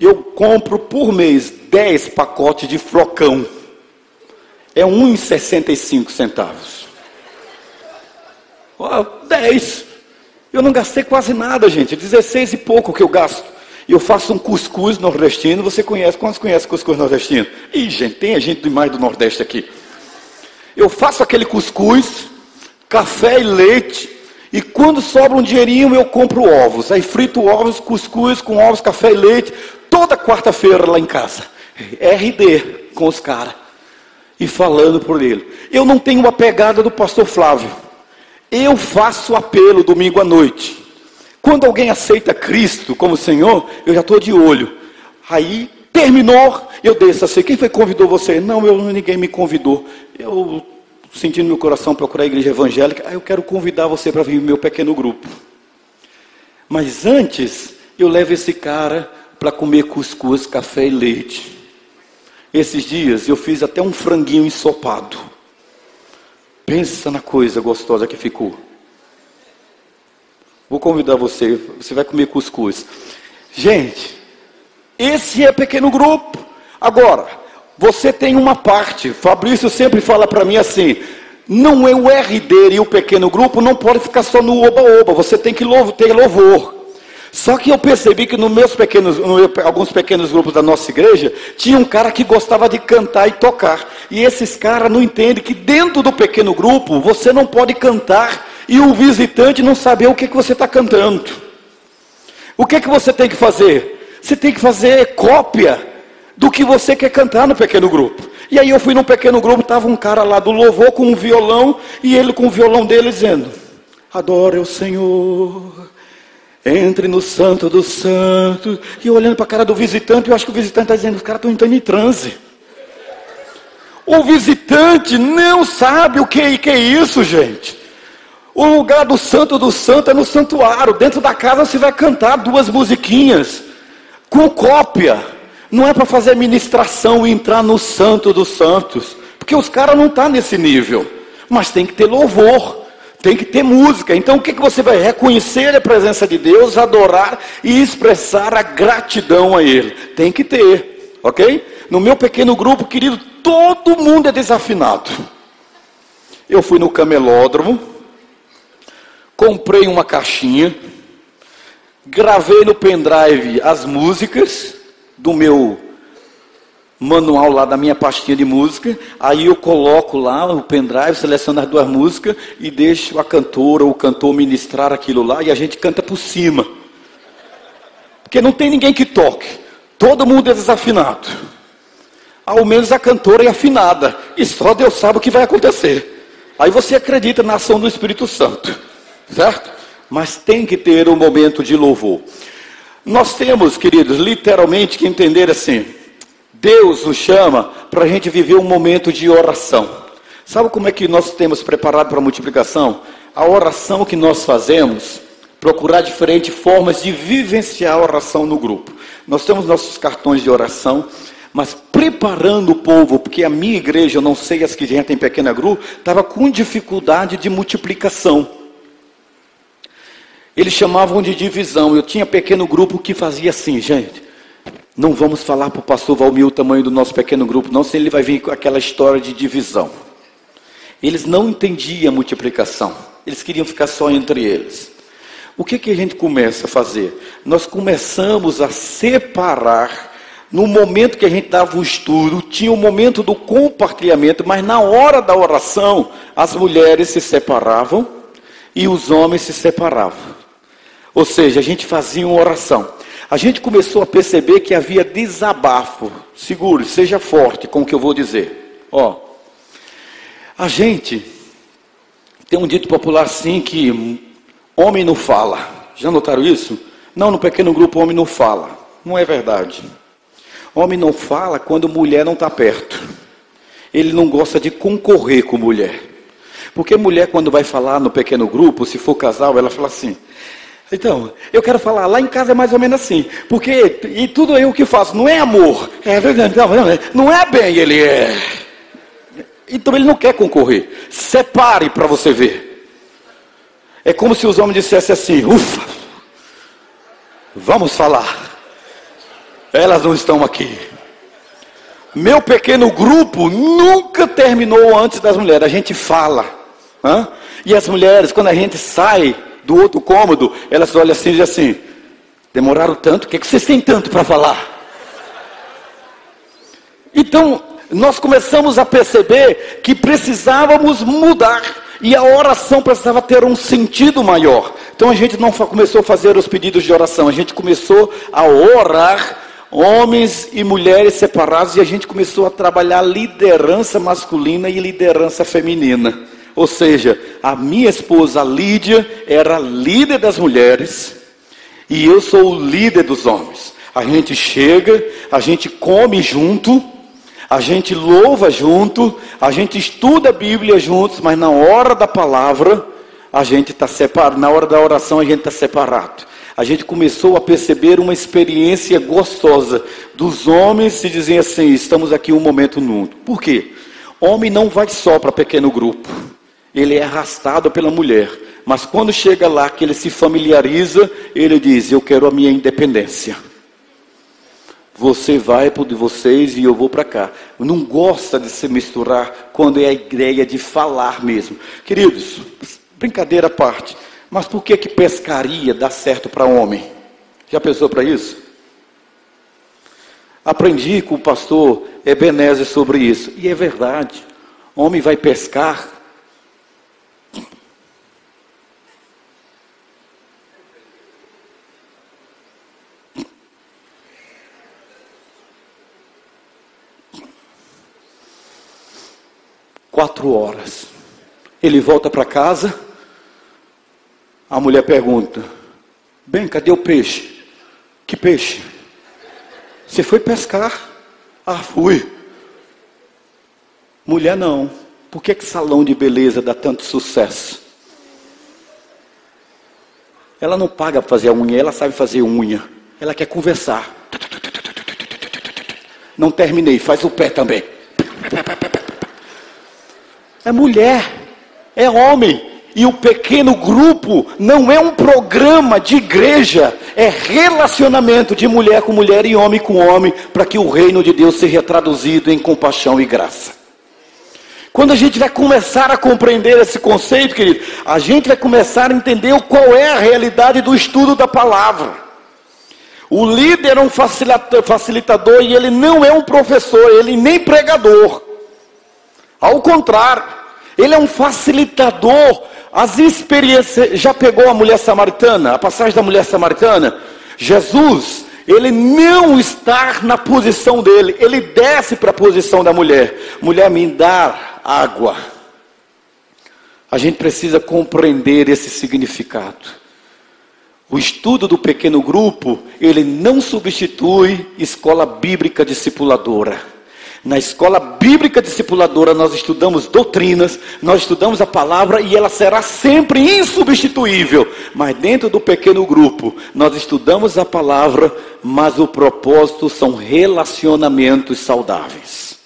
Eu compro por mês 10 pacotes de flocão. É 1,65 centavos. 10. Eu não gastei quase nada, gente. 16 e pouco que eu gasto. Eu faço um cuscuz nordestino. Você conhece? Quantos conhecem cuscuz nordestino? Ih, gente, tem gente demais do Nordeste aqui. Eu faço aquele cuscuz, café e leite. E quando sobra um dinheirinho, eu compro ovos. Aí frito ovos, cuscuz com ovos, café e leite. Toda quarta-feira lá em casa. RD com os caras. E falando por ele. Eu não tenho uma pegada do pastor Flávio. Eu faço apelo domingo à noite. Quando alguém aceita Cristo como Senhor, eu já estou de olho. Aí, terminou, eu desço assim, quem foi que convidou você? Não, ninguém me convidou. Eu senti no meu coração procurar a igreja evangélica, eu quero convidar você para vir no meu pequeno grupo. Mas antes, eu levo esse cara para comer cuscuz, café e leite. Esses dias, eu fiz até um franguinho ensopado. Pensa na coisa gostosa que ficou. Vou convidar você vai comer cuscuz. Gente, esse é pequeno grupo. Agora, você tem uma parte, Fabrício sempre fala para mim assim, não é o RD e o pequeno grupo, não pode ficar só no oba-oba, você tem que ter louvor. Só que eu percebi que alguns pequenos grupos da nossa igreja, tinha um cara que gostava de cantar e tocar. E esses caras não entendem que dentro do pequeno grupo, você não pode cantar e o visitante não saber o que você está cantando. O que você tem que fazer? Você tem que fazer cópia do que você quer cantar no pequeno grupo. E aí eu fui no pequeno grupo, estava um cara lá do louvor com um violão, e ele com o violão dele dizendo, adore o Senhor, entre no santo dos santos. E eu olhando para a cara do visitante, eu acho que o visitante está dizendo, os caras estão entrando em transe. O visitante não sabe o que é isso, gente. O lugar do santo dos santos é no santuário. Dentro da casa você vai cantar 2 musiquinhas com cópia. Não é para fazer ministração e entrar no santo dos santos. Porque os caras não estão nesse nível. Mas tem que ter louvor. Tem que ter música. Então o que você vai? Reconhecer a presença de Deus, adorar e expressar a gratidão a Ele. Tem que ter. Ok? No meu pequeno grupo, querido, todo mundo é desafinado. Eu fui no camelódromo. Comprei uma caixinha. gravei no pendrive as músicas do meu manual lá, da minha pastinha de música. Aí eu coloco lá o pendrive, seleciono as 2 músicas e deixo a cantora ou o cantor ministrar aquilo lá e a gente canta por cima. Porque não tem ninguém que toque. Todo mundo é desafinado. Ao menos a cantora é afinada. E só Deus sabe o que vai acontecer. Aí você acredita na ação do Espírito Santo. Certo? Mas tem que ter um momento de louvor. Nós temos, queridos, literalmente que entender assim. Deus nos chama para a gente viver um momento de oração. Sabe como é que nós temos preparado para a multiplicação? A oração que nós fazemos, procurar diferentes formas de vivenciar a oração no grupo. Nós temos nossos cartões de oração, mas preparando o povo, porque a minha igreja, eu não sei as que já tem pequena grupo, estava com dificuldade de multiplicação. Eles chamavam de divisão. Eu tinha pequeno grupo que fazia assim, gente, não vamos falar para o pastor Valmir o tamanho do nosso pequeno grupo, não, senão ele vai vir com aquela história de divisão. Eles não entendiam a multiplicação, eles queriam ficar só entre eles. O que a gente começa a fazer? Nós começamos a separar. No momento que a gente dava o estudo, tinha o momento do compartilhamento, mas na hora da oração, as mulheres se separavam e os homens se separavam. Ou seja, a gente fazia uma oração. A gente começou a perceber que havia desabafo. Segure, seja forte com o que eu vou dizer. A gente tem um dito popular assim que homem não fala. Já notaram isso? Não, no pequeno grupo homem não fala. Não é verdade. Homem não fala quando mulher não está perto. Ele não gosta de concorrer com mulher. Porque mulher, quando vai falar no pequeno grupo, se for casal, ela fala assim: então, eu quero falar, lá em casa é mais ou menos assim. Porque, e tudo eu que faço, não é amor. É verdade, não é bem, ele é. Então ele não quer concorrer. Separe para você ver. É como se os homens dissessem assim: ufa, vamos falar. Elas não estão aqui. Meu pequeno grupo nunca terminou antes das mulheres. A gente fala. E as mulheres, quando a gente sai do outro cômodo, elas olham assim e dizem assim: demoraram tanto? O que vocês têm tanto para falar? Então, nós começamos a perceber que precisávamos mudar. E a oração precisava ter um sentido maior. Então a gente não começou a fazer os pedidos de oração. A gente começou a orar, homens e mulheres separados, e a gente começou a trabalhar liderança masculina e liderança feminina. Ou seja, a minha esposa Lídia era líder das mulheres e eu sou o líder dos homens. A gente chega, a gente come junto, a gente louva junto, a gente estuda a Bíblia juntos, mas na hora da palavra a gente está separado, na hora da oração a gente está separado. A gente começou a perceber uma experiência gostosa dos homens se dizem assim: estamos aqui um momento nudo. Por quê? Homem não vai só para pequeno grupo. Ele é arrastado pela mulher. Mas quando chega lá, que ele se familiariza, ele diz: eu quero a minha independência. Você vai para o de vocês e eu vou para cá. Não gosta de se misturar quando é a ideia de falar mesmo. Queridos, brincadeira à parte. Mas por que pescaria dá certo para homem? Já pensou para isso? Aprendi com o pastor Ebenezer sobre isso. E é verdade. Homem vai pescar. Quatro horas. Ele volta para casa. A mulher pergunta: bem, cadê o peixe? Que peixe? Você foi pescar? Ah, fui. Mulher não. Por que salão de beleza dá tanto sucesso? Ela não paga para fazer a unha, ela sabe fazer unha. Ela quer conversar. Não terminei, faz o pé também. É mulher, é homem. E o pequeno grupo não é um programa de igreja, é relacionamento de mulher com mulher e homem com homem, para que o reino de Deus seja traduzido em compaixão e graça. Quando a gente vai começar a compreender esse conceito, querido, a gente vai começar a entender qual é a realidade do estudo da palavra. O líder é um facilitador e ele não é um professor, ele nem pregador. Ao contrário, ele é um facilitador. As experiências, já pegou a mulher samaritana, a passagem da mulher samaritana? Jesus, ele não está na posição dele, ele desce para a posição da mulher. Mulher, me dá água. A gente precisa compreender esse significado. O estudo do pequeno grupo, ele não substitui escola bíblica discipuladora. Na escola bíblica discipuladora nós estudamos doutrinas, nós estudamos a palavra e ela será sempre insubstituível. Mas dentro do pequeno grupo, nós estudamos a palavra, mas o propósito são relacionamentos saudáveis.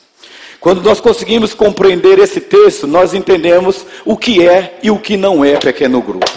Quando nós conseguimos compreender esse texto, nós entendemos o que é e o que não é pequeno grupo.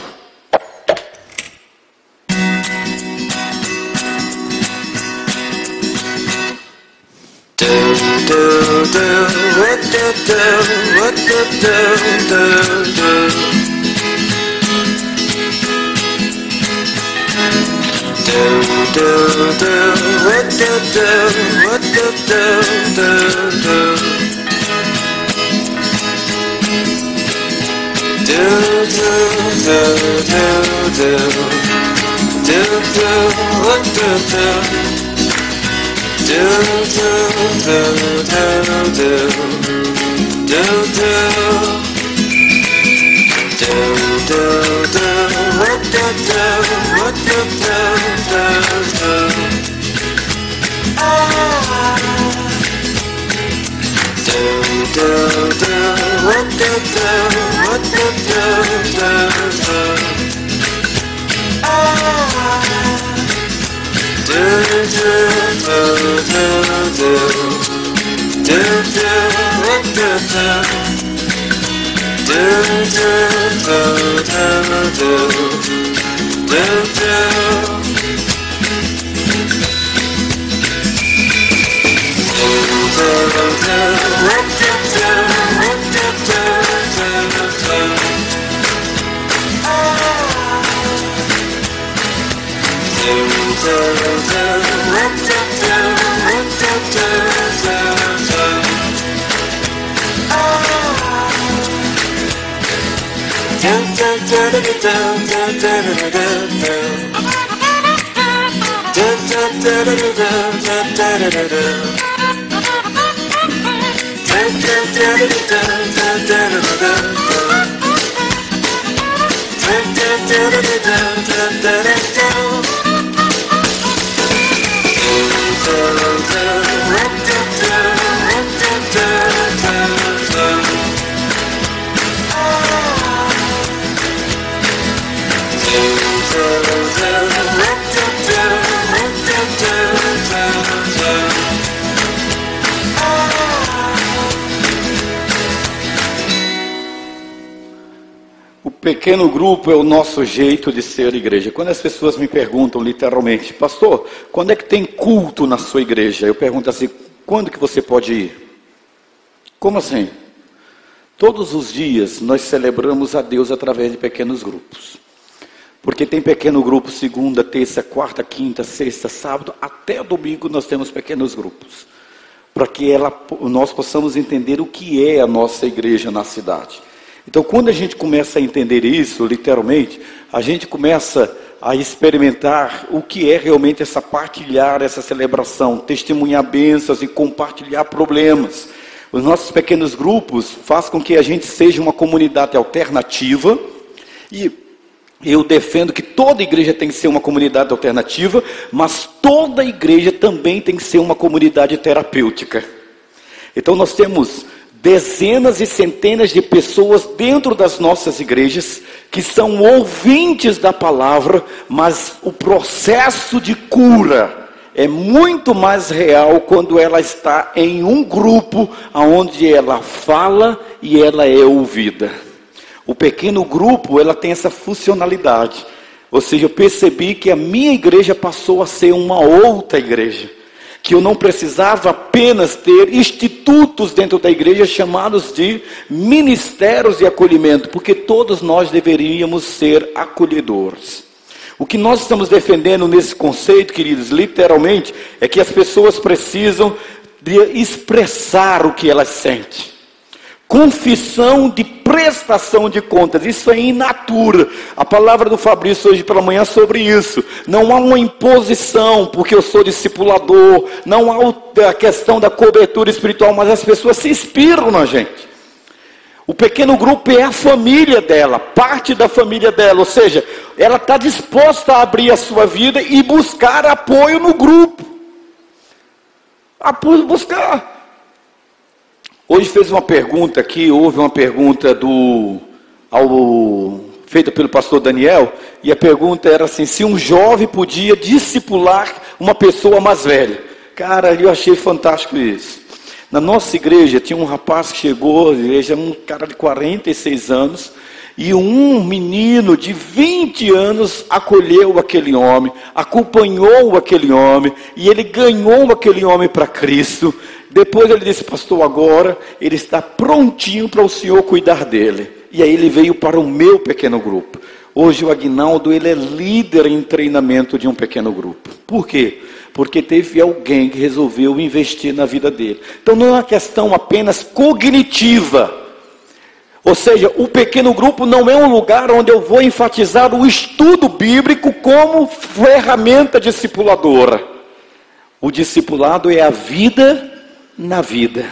O pequeno grupo é o nosso jeito de ser igreja. Quando as pessoas me perguntam literalmente, pastor, quando é que tem culto na sua igreja? Eu pergunto assim, quando que você pode ir? Como assim? Todos os dias nós celebramos a Deus através de pequenos grupos. Porque tem pequeno grupo segunda, terça, quarta, quinta, sexta, sábado, até domingo nós temos pequenos grupos. Para que nós possamos entender o que é a nossa igreja na cidade. Então, quando a gente começa a entender isso, literalmente, a gente começa a experimentar o que é realmente essa partilhar, essa celebração, testemunhar bênçãos e compartilhar problemas. Os nossos pequenos grupos fazem com que a gente seja uma comunidade alternativa, e eu defendo que toda igreja tem que ser uma comunidade alternativa, mas toda igreja também tem que ser uma comunidade terapêutica. Então nós temos dezenas e centenas de pessoas dentro das nossas igrejas que são ouvintes da palavra, mas o processo de cura é muito mais real quando ela está em um grupo onde ela fala e ela é ouvida. O pequeno grupo, ela tem essa funcionalidade. Ou seja, eu percebi que a minha igreja passou a ser uma outra igreja. que eu não precisava apenas ter institutos dentro da igreja chamados de ministérios de acolhimento, porque todos nós deveríamos ser acolhedores. O que nós estamos defendendo nesse conceito, queridos, literalmente, é que as pessoas precisam de expressar o que elas sentem. Confissão de prestação de contas, isso é in natura. A palavra do Fabrício hoje pela manhã é sobre isso. Não há uma imposição, porque eu sou discipulador, não há a questão da cobertura espiritual, mas as pessoas se inspiram na gente. O pequeno grupo é a família dela, parte da família dela, ou seja, ela está disposta a abrir a sua vida e buscar apoio no grupo. Buscar. Hoje fez uma pergunta aqui, houve uma pergunta feita pelo pastor Daniel, e a pergunta era assim, se um jovem podia discipular uma pessoa mais velha. Cara, eu achei fantástico isso. Na nossa igreja tinha um rapaz que chegou à igreja, um cara de 46 anos, e um menino de 20 anos acolheu aquele homem, acompanhou aquele homem, e ele ganhou aquele homem para Cristo. Depois ele disse, pastor, agora ele está prontinho para o senhor cuidar dele. E aí ele veio para o meu pequeno grupo. Hoje o Aguinaldo, ele é líder em treinamento de um pequeno grupo. Por quê? Porque teve alguém que resolveu investir na vida dele. Então não é uma questão apenas cognitiva. Ou seja, o pequeno grupo não é um lugar onde eu vou enfatizar o estudo bíblico como ferramenta discipuladora. O discipulado é a vida na vida.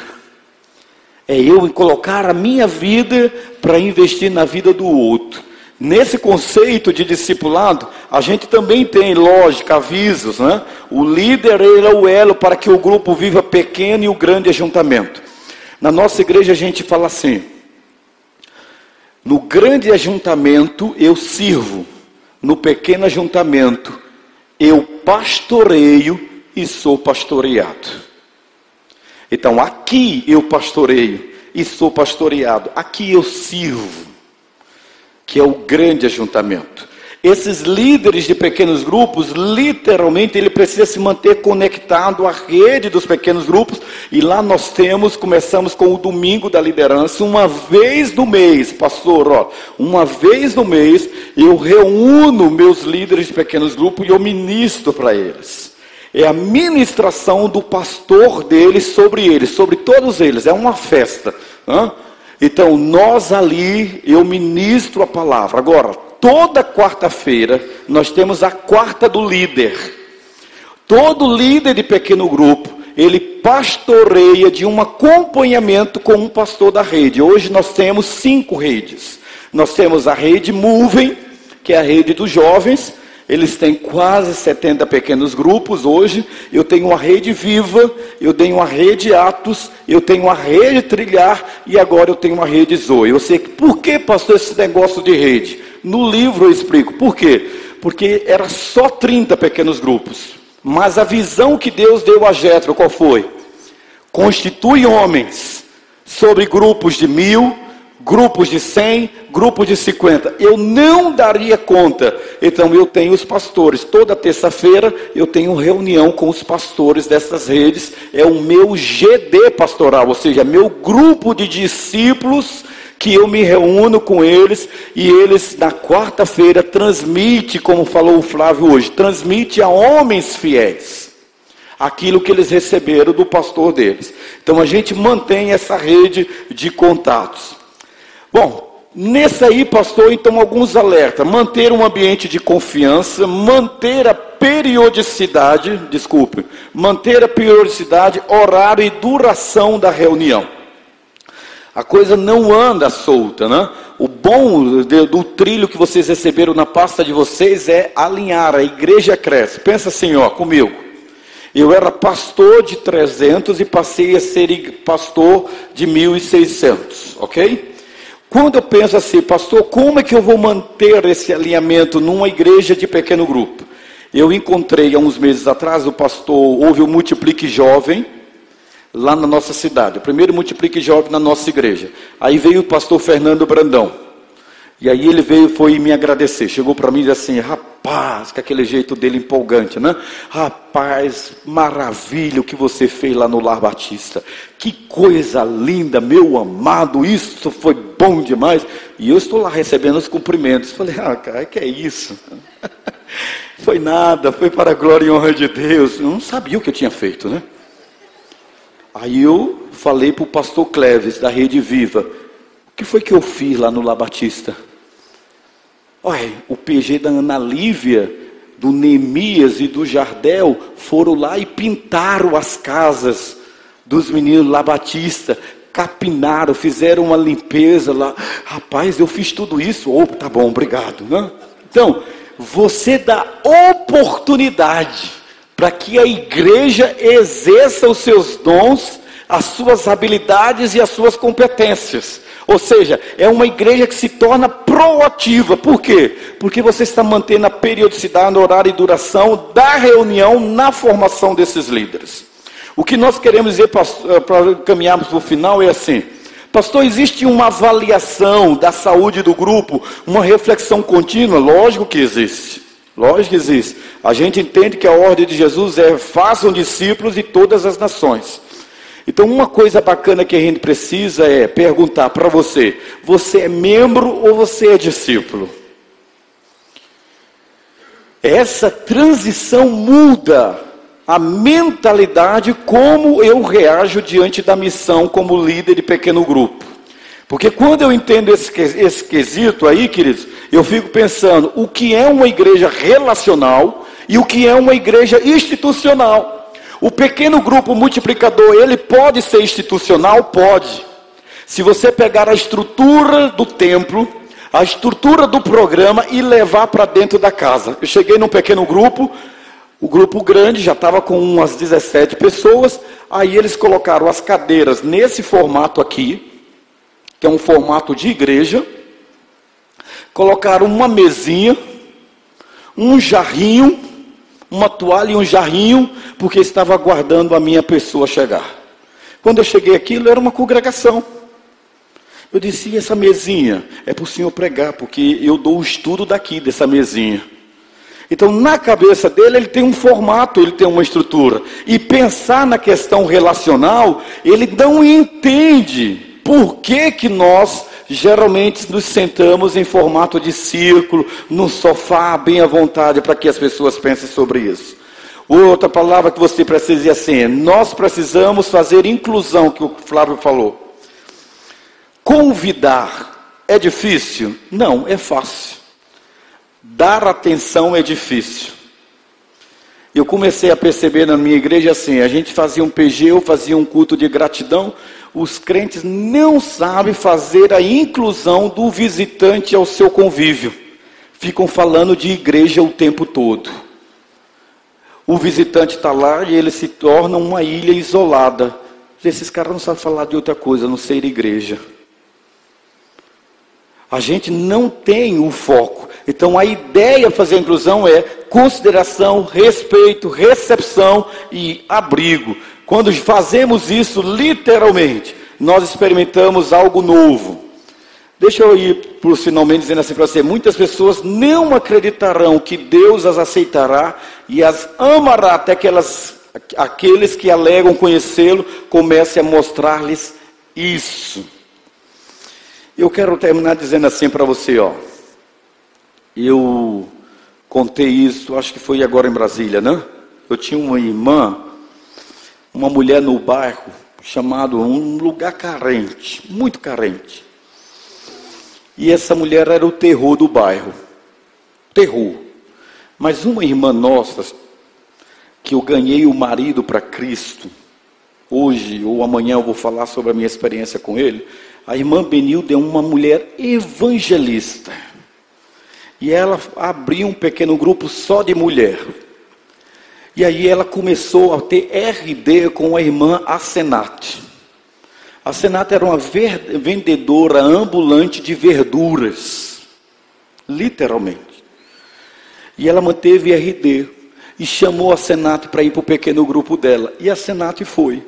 É eu colocar a minha vida para investir na vida do outro. Nesse conceito de discipulado, a gente também tem, lógico, avisos, né? O líder é o elo para que o grupo viva pequeno e o grande ajuntamento. Na nossa igreja a gente fala assim, no grande ajuntamento eu sirvo, no pequeno ajuntamento eu pastoreio e sou pastoreado. Então aqui eu pastoreio e sou pastoreado, aqui eu sirvo, que é o grande ajuntamento. Esses líderes de pequenos grupos, literalmente, ele precisa se manter conectado à rede dos pequenos grupos. E lá nós começamos com o domingo da liderança, uma vez no mês, pastor, uma vez no mês, eu reúno meus líderes de pequenos grupos e eu ministro para eles. É a ministração do pastor deles, sobre todos eles, é uma festa. Então, nós ali, eu ministro a palavra. Agora, toda quarta-feira, nós temos a quarta do líder. Todo líder de pequeno grupo, ele pastoreia de um acompanhamento com um pastor da rede. Hoje nós temos 5 redes. Nós temos a rede Movem, que é a rede dos jovens. Eles têm quase 70 pequenos grupos hoje. Eu tenho uma rede Viva, eu tenho uma rede Atos, eu tenho uma rede Trilhar e agora eu tenho uma rede Zoe. Eu sei, por que, pastor, esse negócio de rede? No livro eu explico. Por quê? Porque era só 30 pequenos grupos. Mas a visão que Deus deu a Jétro, qual foi? Constitui homens sobre grupos de 1000, grupos de 100, grupos de 50. Eu não daria conta. Então eu tenho os pastores. Toda terça-feira eu tenho reunião com os pastores dessas redes. É o meu GD pastoral, ou seja, meu grupo de discípulos que eu me reúno com eles. E eles na quarta-feira transmite, como falou o Flávio hoje, transmite a homens fiéis aquilo que eles receberam do pastor deles. Então a gente mantém essa rede de contatos. Bom, nesse aí, pastor, então alguns alertas. Manter um ambiente de confiança, manter a periodicidade, horário e duração da reunião. A coisa não anda solta, né? O bom do trilho que vocês receberam na pasta de vocês é alinhar, a igreja cresce. Pensa assim, comigo. Eu era pastor de 300 e passei a ser pastor de 1.600, ok? Quando eu penso assim, pastor, como é que eu vou manter esse alinhamento numa igreja de pequeno grupo? Eu encontrei há uns meses atrás, houve o Multiplique Jovem, lá na nossa cidade. O primeiro Multiplique Jovem na nossa igreja. Aí veio o pastor Fernando Brandão. E aí ele foi me agradecer, chegou para mim e disse assim: rapaz, com aquele jeito dele empolgante, né? Rapaz, maravilha o que você fez lá no Lar Batista. Que coisa linda, meu amado, isso foi bom demais. E eu estou lá recebendo os cumprimentos. Falei: cara, que é isso? Foi nada, foi para a glória e honra de Deus. Eu não sabia o que eu tinha feito, né? Aí eu falei para o pastor Cleves, da Rede Viva: o que foi que eu fiz lá no Lar Batista? Olha, o PG da Ana Lívia, do Neemias e do Jardel foram lá e pintaram as casas dos meninos Lar Batista, capinaram, fizeram uma limpeza lá. Rapaz, eu fiz tudo isso. Tá bom, obrigado, né? Então, você dá oportunidade para que a igreja exerça os seus dons, as suas habilidades e as suas competências. Ou seja, é uma igreja que se torna proativa. Por quê? Porque você está mantendo a periodicidade, horário e duração da reunião na formação desses líderes. O que nós queremos dizer para caminharmos para o final é assim: pastor, existe uma avaliação da saúde do grupo, uma reflexão contínua? Lógico que existe. Lógico que existe. A gente entende que a ordem de Jesus é: façam discípulos de todas as nações. Então, uma coisa bacana que a gente precisa é perguntar para você: você é membro ou você é discípulo? Essa transição muda a mentalidade, como eu reajo diante da missão como líder de pequeno grupo. Porque quando eu entendo esse quesito aí, queridos, eu fico pensando o que é uma igreja relacional e o que é uma igreja institucional. O pequeno grupo multiplicador, ele pode ser institucional? Pode. Se você pegar a estrutura do templo, a estrutura do programa e levar para dentro da casa. Eu cheguei num pequeno grupo, o grupo grande já estava com umas 17 pessoas, aí eles colocaram as cadeiras nesse formato aqui, que é um formato de igreja, colocaram uma mesinha, um jarrinho, uma toalha e um jarrinho, porque estava aguardando a minha pessoa chegar. Quando eu cheguei aquilo, era uma congregação. Eu disse: e essa mesinha? É para o senhor pregar, porque eu dou o estudo daqui, dessa mesinha. Então, na cabeça dele, ele tem um formato, ele tem uma estrutura. E pensar na questão relacional, ele não entende por que nós geralmente nos sentamos em formato de círculo, no sofá, bem à vontade, para que as pessoas pensem sobre isso. Outra palavra que você precisa dizer assim: nós precisamos fazer inclusão, que o Flávio falou. Convidar é difícil? Não, é fácil. Dar atenção é difícil. Eu comecei a perceber na minha igreja assim: a gente fazia um PG, eu fazia um culto de gratidão. Os crentes não sabem fazer a inclusão do visitante ao seu convívio. Ficam falando de igreja o tempo todo. O visitante está lá e ele se torna uma ilha isolada. Esses caras não sabem falar de outra coisa, a não ser igreja. A gente não tem o foco. Então a ideia de fazer a inclusão é consideração, respeito, recepção e abrigo. Quando fazemos isso literalmente, nós experimentamos algo novo. Deixa eu ir por finalmente dizendo assim para você: muitas pessoas não acreditarão que Deus as aceitará e as amará até que aqueles que alegam conhecê-lo comecem a mostrar-lhes isso. Eu quero terminar dizendo assim para você, ó. Eu contei isso, acho que foi agora em Brasília, né? Eu tinha uma irmã, uma mulher no bairro, chamado um lugar carente, muito carente. E essa mulher era o terror do bairro. Terror. Mas uma irmã nossa, que eu ganhei o marido para Cristo, hoje ou amanhã eu vou falar sobre a minha experiência com ele. A irmã Benilda é uma mulher evangelista. E ela abriu um pequeno grupo só de mulher. E aí ela começou a ter RD com a irmã Asenate. A Asenate era uma vendedora ambulante de verduras. Literalmente. E ela manteve RD. E chamou a Asenate para ir para o pequeno grupo dela. E a Asenate foi.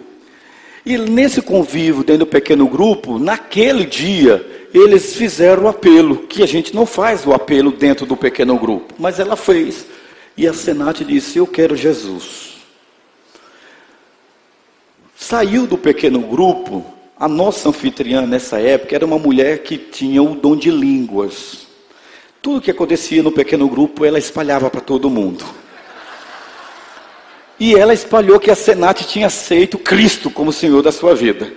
E nesse convívio dentro do pequeno grupo, naquele dia, eles fizeram o apelo, que a gente não faz o apelo dentro do pequeno grupo, mas ela fez. E a Senate disse: eu quero Jesus. Saiu do pequeno grupo. A nossa anfitriã nessa época era uma mulher que tinha o dom de línguas. Tudo que acontecia no pequeno grupo, ela espalhava para todo mundo. E ela espalhou que a Senate tinha aceito Cristo como Senhor da sua vida.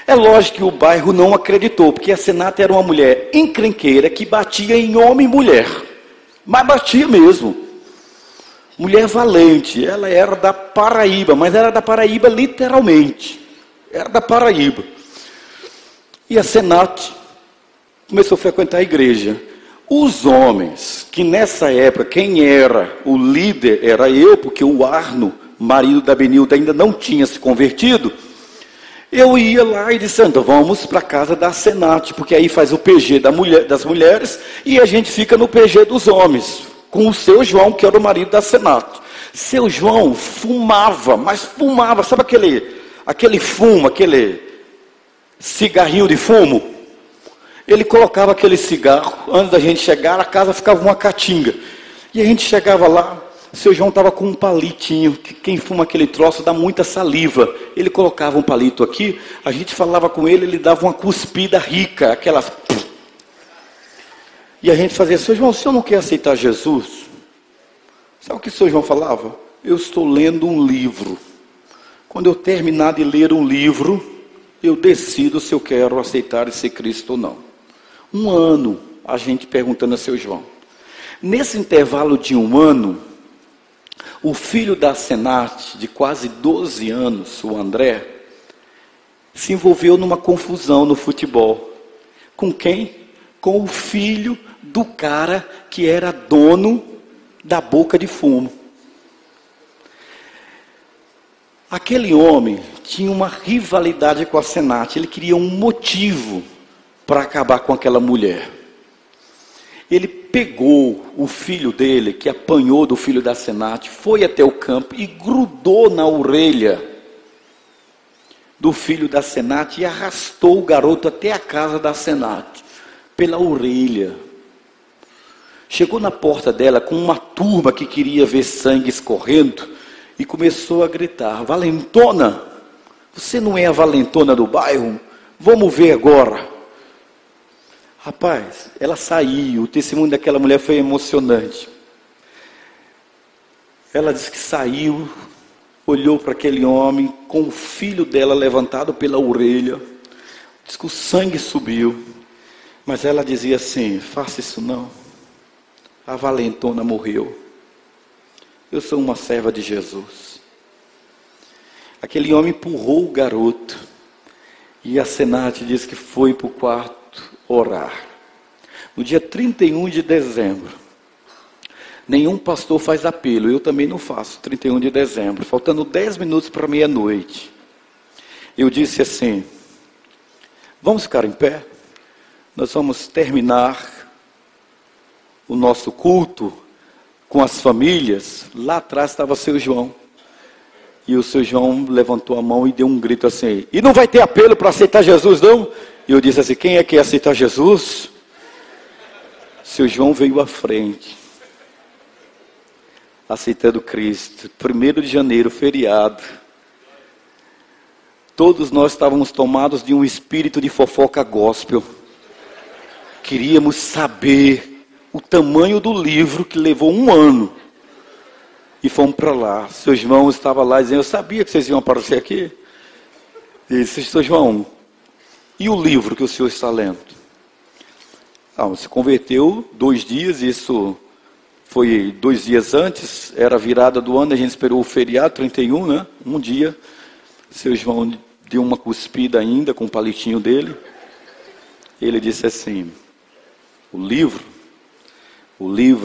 É lógico que o bairro não acreditou, porque a Senate era uma mulher encrenqueira que batia em homem e mulher. Mas batia mesmo. Mulher valente. Ela era da Paraíba, mas era da Paraíba literalmente. Era da Paraíba. E a Senate começou a frequentar a igreja. Os homens, que nessa época, quem era o líder era eu, porque o Arno, marido da Benilda, ainda não tinha se convertido. Eu ia lá e disse: então vamos para a casa da Senate, porque aí faz o PG das mulheres e a gente fica no PG dos homens, com o seu João, que era o marido da Senate. Seu João fumava, mas fumava, sabe aquele fumo, aquele cigarrinho de fumo? Ele colocava aquele cigarro, antes da gente chegar, a casa ficava uma caatinga. E a gente chegava lá, o seu João estava com um palitinho, que quem fuma aquele troço dá muita saliva. Ele colocava um palito aqui, a gente falava com ele, ele dava uma cuspida rica, aquelas... E a gente fazia: seu João, o senhor não quer aceitar Jesus? Sabe o que o seu João falava? Eu estou lendo um livro. Quando eu terminar de ler um livro, eu decido se eu quero aceitar esse Cristo ou não. Um ano, a gente perguntando a seu João. Nesse intervalo de um ano, o filho da Senate, de quase 12 anos, o André, se envolveu numa confusão no futebol. Com quem? Com o filho do cara que era dono da boca de fumo. Aquele homem tinha uma rivalidade com a Senate. Ele queria um motivo para acabar com aquela mulher. Ele pegou o filho dele, que apanhou do filho da Senate, foi até o campo e grudou na orelha do filho da Senate e arrastou o garoto até a casa da Senate, pela orelha. Chegou na porta dela com uma turma que queria ver sangue escorrendo e começou a gritar: valentona, você não é a valentona do bairro? Vamos ver agora. Rapaz, ela saiu, o testemunho daquela mulher foi emocionante. Ela disse que saiu, olhou para aquele homem com o filho dela levantado pela orelha, disse que o sangue subiu, mas ela dizia assim: faça isso não, a valentona morreu, eu sou uma serva de Jesus. Aquele homem empurrou o garoto, e a Senate disse que foi para o quarto orar. No dia 31 de dezembro, nenhum pastor faz apelo, eu também não faço, 31 de dezembro, faltando 10 minutos para meia-noite, eu disse assim: vamos ficar em pé, nós vamos terminar o nosso culto com as famílias. Lá atrás estava seu João, e o seu João levantou a mão e deu um grito assim: e não vai ter apelo para aceitar Jesus não? E eu disse assim: quem é que quer aceitar Jesus? Seu João veio à frente, aceitando Cristo. 1º de janeiro, feriado. Todos nós estávamos tomados de um espírito de fofoca gospel. Queríamos saber o tamanho do livro que levou um ano. E fomos para lá. Seu irmão estava lá dizendo: eu sabia que vocês iam aparecer aqui. E disse: seu João, e o livro que o senhor está lendo? Se converteu 2 dias, isso foi 2 dias antes, era a virada do ano, a gente esperou o feriado, 31, né? Um dia, seu João deu uma cuspida ainda com o palitinho dele. Ele disse assim: o livro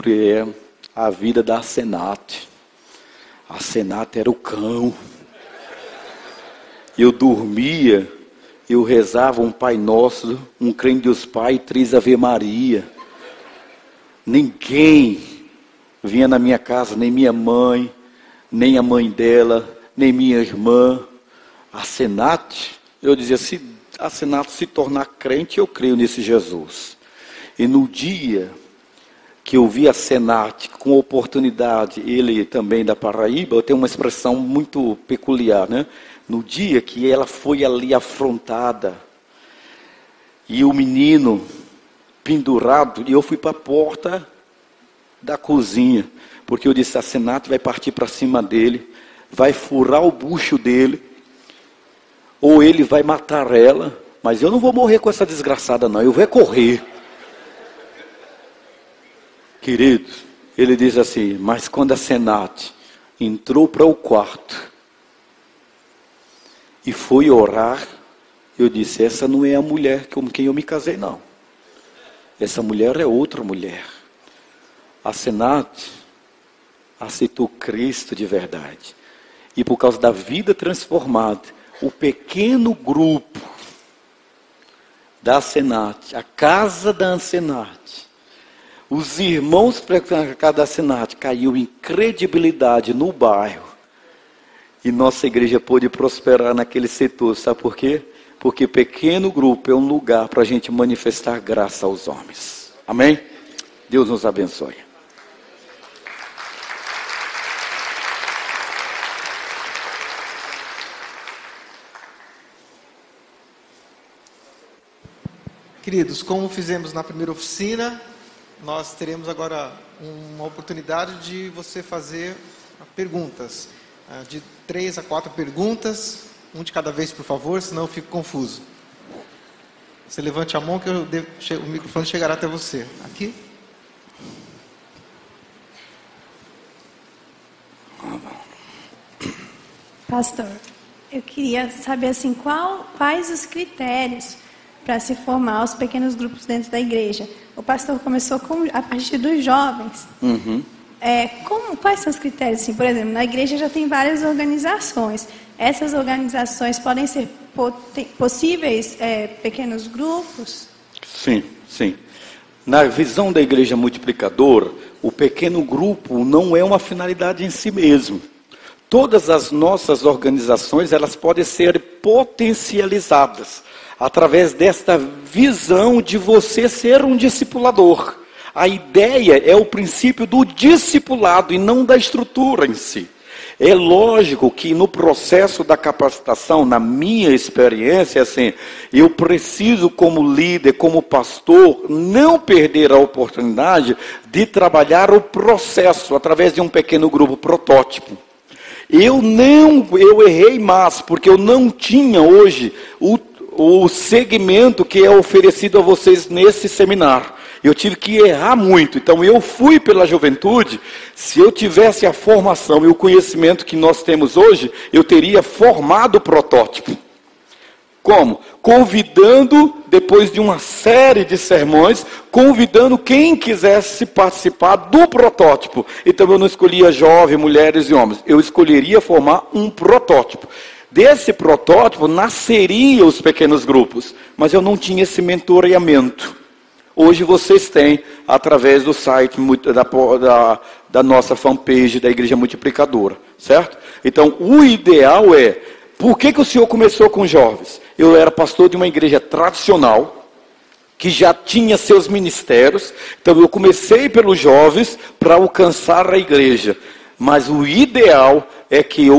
é a vida da Senate. A Senate era o cão. Eu dormia, eu rezava um Pai Nosso, um Crê em Deus Pai, 3 Ave Maria. Ninguém vinha na minha casa, nem minha mãe, nem a mãe dela, nem minha irmã. A Senate, eu dizia assim: a Senato se tornar crente, eu creio nesse Jesus. E no dia que eu vi a Senat com oportunidade, ele também da Paraíba, eu tenho uma expressão muito peculiar, né? No dia que ela foi ali afrontada, e o menino pendurado, e eu fui para a porta da cozinha, porque eu disse, a Senat vai partir para cima dele, vai furar o bucho dele, ou ele vai matar ela, mas eu não vou morrer com essa desgraçada não, eu vou correr. Queridos, ele diz assim, mas quando a Senat entrou para o quarto e foi orar, eu disse, essa não é a mulher com quem eu me casei não. Essa mulher é outra mulher. A Senat aceitou Cristo de verdade. E por causa da vida transformada, o pequeno grupo da Senat, a casa da Senat, os irmãos para cada Senat caiu em credibilidade no bairro. E nossa igreja pôde prosperar naquele setor. Sabe por quê? Porque pequeno grupo é um lugar para a gente manifestar graça aos homens. Amém? Deus nos abençoe. Queridos, como fizemos na primeira oficina, nós teremos agora uma oportunidade de você fazer perguntas. De 3 a 4 perguntas, um de cada vez, por favor, senão eu fico confuso. Você levante a mão que o microfone chegará até você. Aqui. Pastor, eu queria saber assim, quais os critérios para se formar os pequenos grupos dentro da igreja. O pastor começou a partir dos jovens. Uhum. Quais são os critérios? Assim, por exemplo, na igreja já tem várias organizações. Essas organizações podem ser possíveis pequenos grupos? Sim, sim. Na visão da igreja multiplicadora, o pequeno grupo não é uma finalidade em si mesmo. Todas as nossas organizações, elas podem ser potencializadas através desta visão de você ser um discipulador. A ideia é o princípio do discipulado e não da estrutura em si. É lógico que no processo da capacitação, na minha experiência, assim, eu preciso como líder, como pastor, não perder a oportunidade de trabalhar o processo através de um pequeno grupo protótipo. Eu errei mais, porque eu não tinha hoje o segmento que é oferecido a vocês nesse seminário. Eu tive que errar muito. Então eu fui pela juventude. Se eu tivesse a formação e o conhecimento que nós temos hoje, eu teria formado o protótipo. Como? Convidando, depois de uma série de sermões, convidando quem quisesse participar do protótipo. Então eu não escolhia jovens, mulheres e homens. Eu escolheria formar um protótipo. Desse protótipo nasceriam os pequenos grupos. Mas eu não tinha esse mentoreamento. Hoje vocês têm, através do site da nossa fanpage da Igreja Multiplicadora, certo? Então, o ideal é, por que o senhor começou com jovens? Eu era pastor de uma igreja tradicional, que já tinha seus ministérios, então eu comecei pelos jovens para alcançar a igreja. Mas o ideal é que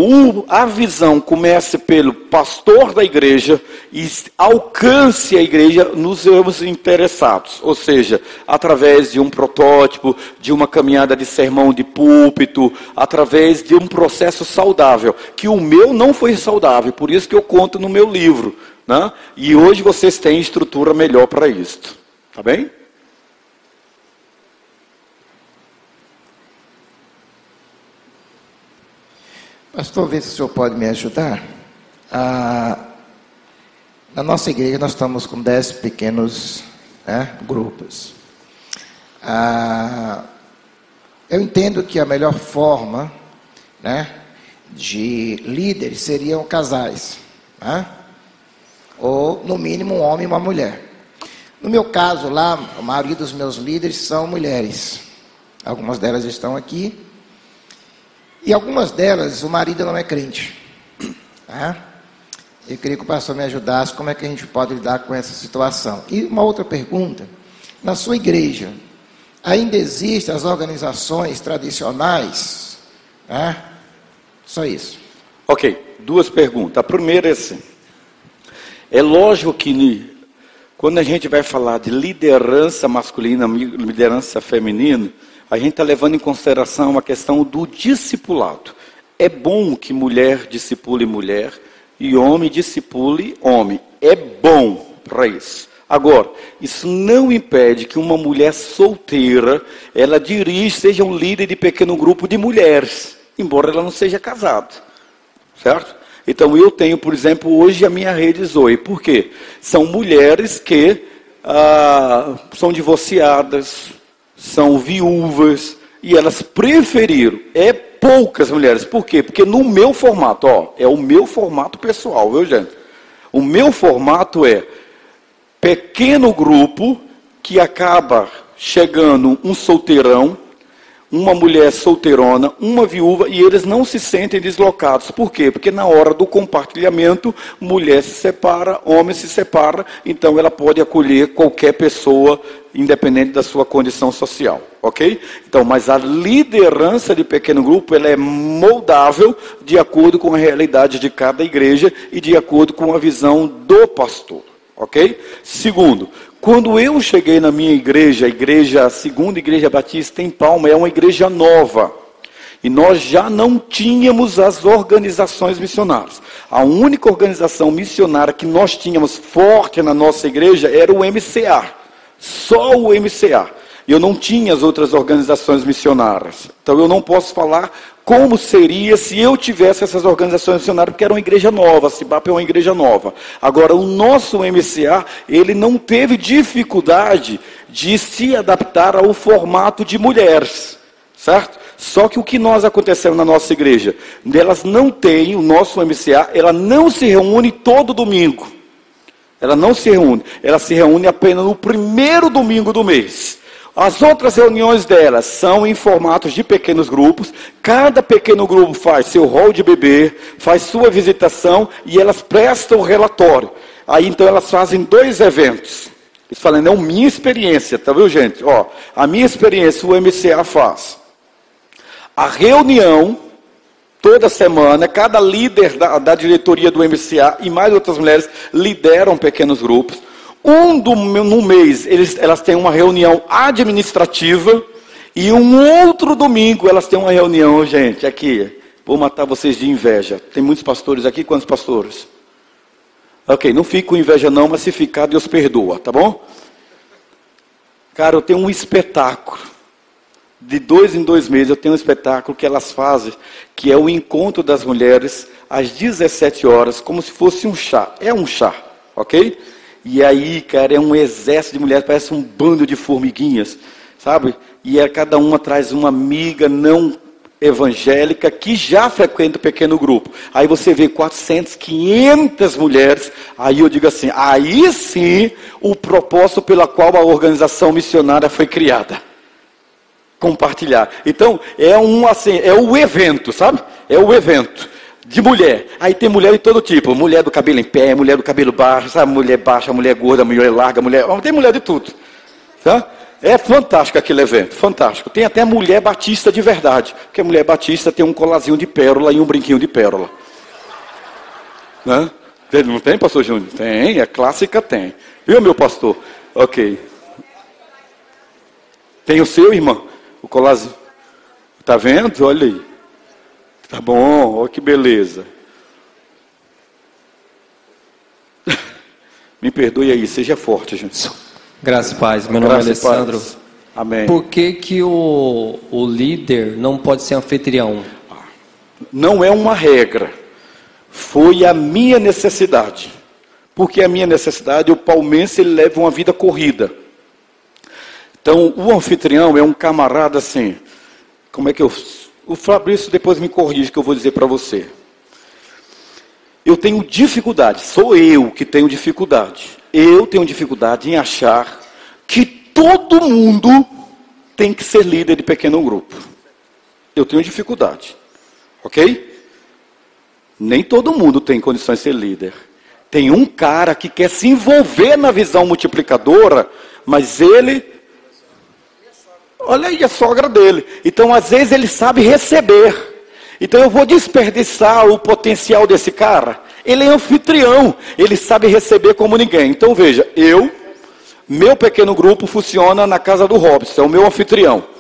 a visão comece pelo pastor da igreja e alcance a igreja nos seus interessados. Ou seja, através de um protótipo, de uma caminhada de sermão de púlpito, através de um processo saudável. Que o meu não foi saudável, por isso que eu conto no meu livro. Né? E hoje vocês têm estrutura melhor para isso. Tá bem? Pastor, vê se o senhor pode me ajudar. Na nossa igreja nós estamos com 10 pequenos grupos. Eu entendo que a melhor forma de líderes seriam casais. Ou no mínimo um homem e uma mulher. No meu caso lá, a maioria dos meus líderes são mulheres. Algumas delas estão aqui. E algumas delas, o marido não é crente. Eu queria que o pastor me ajudasse, como é que a gente pode lidar com essa situação. E uma outra pergunta, na sua igreja, ainda existem as organizações tradicionais? Só isso. Ok, duas perguntas. A primeira é assim, é lógico que quando a gente vai falar de liderança masculina, liderança feminina, a gente está levando em consideração a questão do discipulado. É bom que mulher discipule mulher e homem discipule homem. É bom para isso. Agora, isso não impede que uma mulher solteira, ela seja um líder de pequeno grupo de mulheres, embora ela não seja casada. Certo? Então eu tenho, por exemplo, hoje a minha rede Zoe. Por quê? São mulheres que são divorciadas, são viúvas, e elas preferiram. É poucas mulheres. Por quê? Porque no meu formato, é o meu formato pessoal, viu, gente? O meu formato é pequeno grupo que acaba chegando um solteirão, uma mulher solteirona, uma viúva, e eles não se sentem deslocados. Por quê? Porque na hora do compartilhamento, mulher se separa, homem se separa, então ela pode acolher qualquer pessoa, independente da sua condição social, ok? Então, mas a liderança de pequeno grupo, ela é moldável de acordo com a realidade de cada igreja e de acordo com a visão do pastor, ok? Segundo, quando eu cheguei na minha igreja, a segunda igreja batista em Palma, é uma igreja nova. E nós já não tínhamos as organizações missionárias. A única organização missionária que nós tínhamos forte na nossa igreja era o MCA. Só o MCA. Eu não tinha as outras organizações missionárias. Então eu não posso falar como seria se eu tivesse essas organizações missionárias, porque era uma igreja nova, a CIBAP é uma igreja nova. Agora, o nosso MCA, ele não teve dificuldade de se adaptar ao formato de mulheres, certo? Só que o que nós aconteceu na nossa igreja, elas não têm, o nosso MCA, ela não se reúne todo domingo. Ela não se reúne, ela se reúne apenas no primeiro domingo do mês. As outras reuniões delas são em formatos de pequenos grupos. Cada pequeno grupo faz seu rol de bebê, faz sua visitação e elas prestam relatório. Aí então elas fazem 2 eventos. Isso falando, é a minha experiência, tá vendo, gente? A minha experiência o MCA faz. A reunião, toda semana, cada líder da diretoria do MCA e mais outras mulheres lideram pequenos grupos. No mês, elas têm uma reunião administrativa e um outro domingo elas têm uma reunião, gente, aqui. Vou matar vocês de inveja. Tem muitos pastores aqui, quantos pastores? Ok, não fico com inveja não, mas se ficar, Deus perdoa, tá bom? Cara, eu tenho um espetáculo. De 2 em 2 meses eu tenho um espetáculo que elas fazem, que é o encontro das mulheres às 17 horas, como se fosse um chá. É um chá, ok? E aí, cara, é um exército de mulheres, parece um bando de formiguinhas, sabe? E cada uma traz uma amiga não evangélica que já frequenta o pequeno grupo. Aí você vê 400, 500 mulheres, aí eu digo assim, aí sim o propósito pela qual a organização missionária foi criada. Compartilhar. Então, é o evento, sabe? É o evento. De mulher. Aí tem mulher de todo tipo. Mulher do cabelo em pé, mulher do cabelo baixo, sabe? Mulher baixa, mulher gorda, mulher larga, tem mulher de tudo. Tá? É fantástico aquele evento, fantástico. Tem até mulher batista de verdade. Porque a mulher batista tem um colazinho de pérola e um brinquinho de pérola. Né? Não tem, pastor Júnior? Tem, é clássica, tem. Viu, meu pastor? Ok. Tem o seu, irmão? O colazinho. Tá vendo? Olha aí. Tá bom, olha que beleza. Me perdoe aí, seja forte, gente. Graças e paz, meu nome é Alessandro. Amém. Por que o líder não pode ser anfitrião? Não é uma regra. Foi a minha necessidade. Porque a minha necessidade, o palmense ele leva uma vida corrida. Então, o anfitrião é um camarada assim, como é que eu... O Fabrício depois me corrige que eu vou dizer para você. Eu tenho dificuldade, sou eu que tenho dificuldade. Eu tenho dificuldade em achar que todo mundo tem que ser líder de pequeno grupo. Eu tenho dificuldade, ok? Nem todo mundo tem condições de ser líder. Tem um cara que quer se envolver na visão multiplicadora, mas ele... Olha aí a sogra dele. Então, às vezes, ele sabe receber. Então, eu vou desperdiçar o potencial desse cara. Ele é anfitrião. Ele sabe receber como ninguém. Então, veja, meu pequeno grupo funciona na casa do Robson. É o meu anfitrião.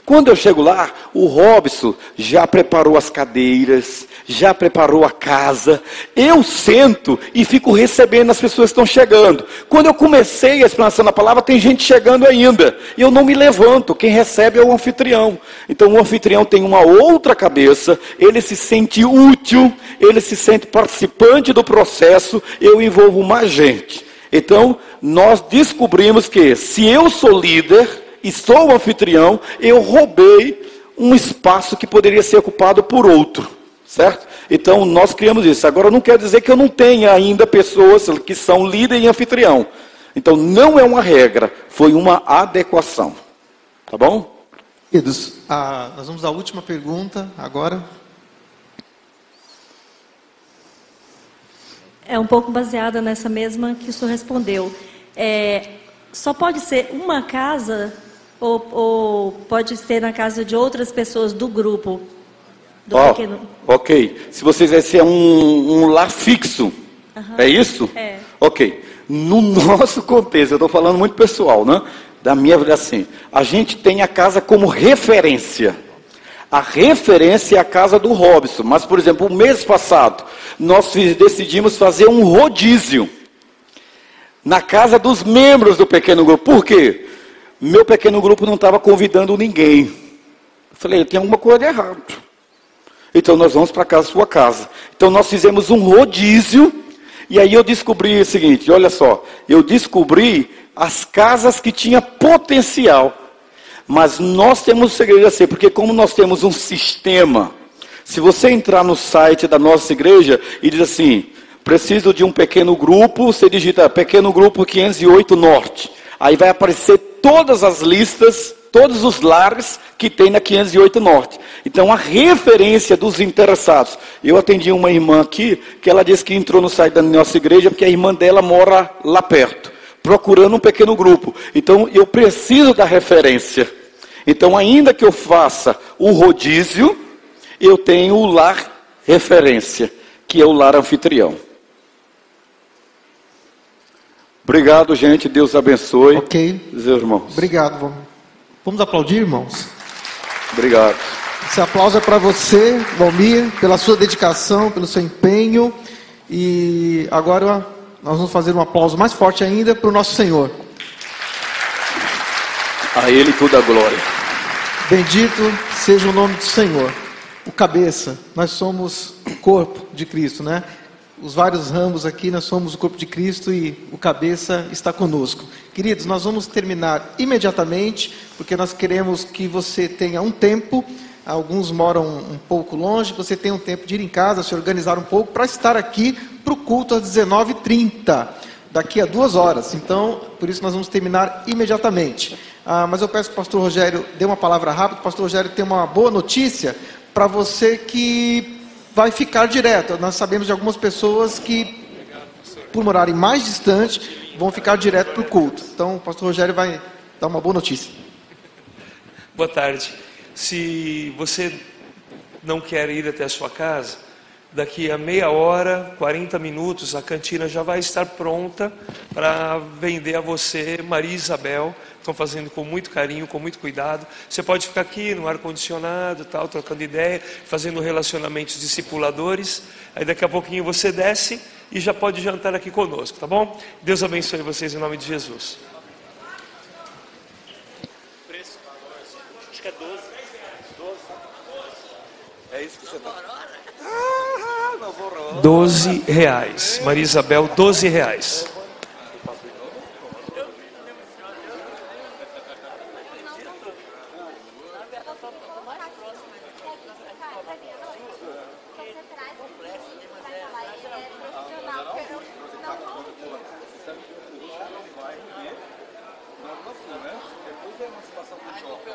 Quando eu chego lá, o Robson já preparou as cadeiras, já preparou a casa. Eu sento e fico recebendo as pessoas que estão chegando. Quando eu comecei a explanação da palavra, tem gente chegando ainda. E eu não me levanto. Quem recebe é o anfitrião. Então o anfitrião tem uma outra cabeça, ele se sente útil, ele se sente participante do processo, eu envolvo mais gente. Então, nós descobrimos que se eu sou líder e sou o anfitrião, eu roubei um espaço que poderia ser ocupado por outro, certo? Então, nós criamos isso. Agora, não quer dizer que eu não tenha ainda pessoas que são líder e anfitrião. Então, não é uma regra, foi uma adequação. Tá bom? Queridos, nós vamos à última pergunta agora. É um pouco baseada nessa mesma que o senhor respondeu. Só pode ser uma casa ou pode ser na casa de outras pessoas do grupo? Pequeno... Ok. Se vocês esse é um lar fixo, é isso? É. Ok. No nosso contexto, eu estou falando muito pessoal, né? Da minha vida assim, a gente tem a casa como referência. A referência é a casa do Robson. Mas, por exemplo, o mês passado, nós decidimos fazer um rodízio na casa dos membros do pequeno grupo. Por quê? Meu pequeno grupo não estava convidando ninguém. Eu falei, tem alguma coisa de errado. Então, nós vamos para a sua casa. Então, nós fizemos um rodízio. E aí eu descobri o seguinte, olha só. Eu descobri as casas que tinham potencial. Mas nós temos um segredo assim, porque como nós temos um sistema, se você entrar no site da nossa igreja e diz assim, preciso de um pequeno grupo, você digita pequeno grupo 508 Norte. Aí vai aparecer todas as listas, todos os lares que tem na 508 Norte. Então a referência dos interessados. Eu atendi uma irmã aqui, que ela disse que entrou no site da nossa igreja, porque a irmã dela mora lá perto, procurando um pequeno grupo. Então, eu preciso da referência. Então, ainda que eu faça o rodízio, eu tenho o lar referência, que é o lar anfitrião. Obrigado, gente. Deus abençoe. Ok. Os irmãos. Obrigado. Vamos aplaudir, irmãos? Obrigado. Esse aplauso é para você, Valmir, pela sua dedicação, pelo seu empenho. E agora... nós vamos fazer um aplauso mais forte ainda para o nosso Senhor. A Ele toda a glória. Bendito seja o nome do Senhor. O cabeça, nós somos o corpo de Cristo, né? Os vários ramos aqui, nós somos o corpo de Cristo e o cabeça está conosco. Queridos, nós vamos terminar imediatamente, porque nós queremos que você tenha um tempo. Alguns moram um pouco longe, você tem um tempo de ir em casa, se organizar um pouco, para estar aqui para o culto às 19h30, daqui a 2 horas. Então, por isso nós vamos terminar imediatamente. Mas eu peço que o pastor Rogério dê uma palavra rápida. O pastor Rogério tem uma boa notícia para você que vai ficar direto. Nós sabemos de algumas pessoas que, por morarem mais distante, vão ficar direto para o culto. Então, o pastor Rogério vai dar uma boa notícia. Boa tarde. Se você não quer ir até a sua casa, daqui a meia hora, 40 minutos, a cantina já vai estar pronta para vender a você. Maria e Isabel estão fazendo com muito carinho, com muito cuidado. Você pode ficar aqui no ar-condicionado, tal, trocando ideia, fazendo relacionamentos discipuladores. Aí daqui a pouquinho você desce e já pode jantar aqui conosco, tá bom? Deus abençoe vocês em nome de Jesus. Preço? Acho que é 12. É isso que você está. R$12. Maria Isabel, R$12. Depois da emancipação do jovem.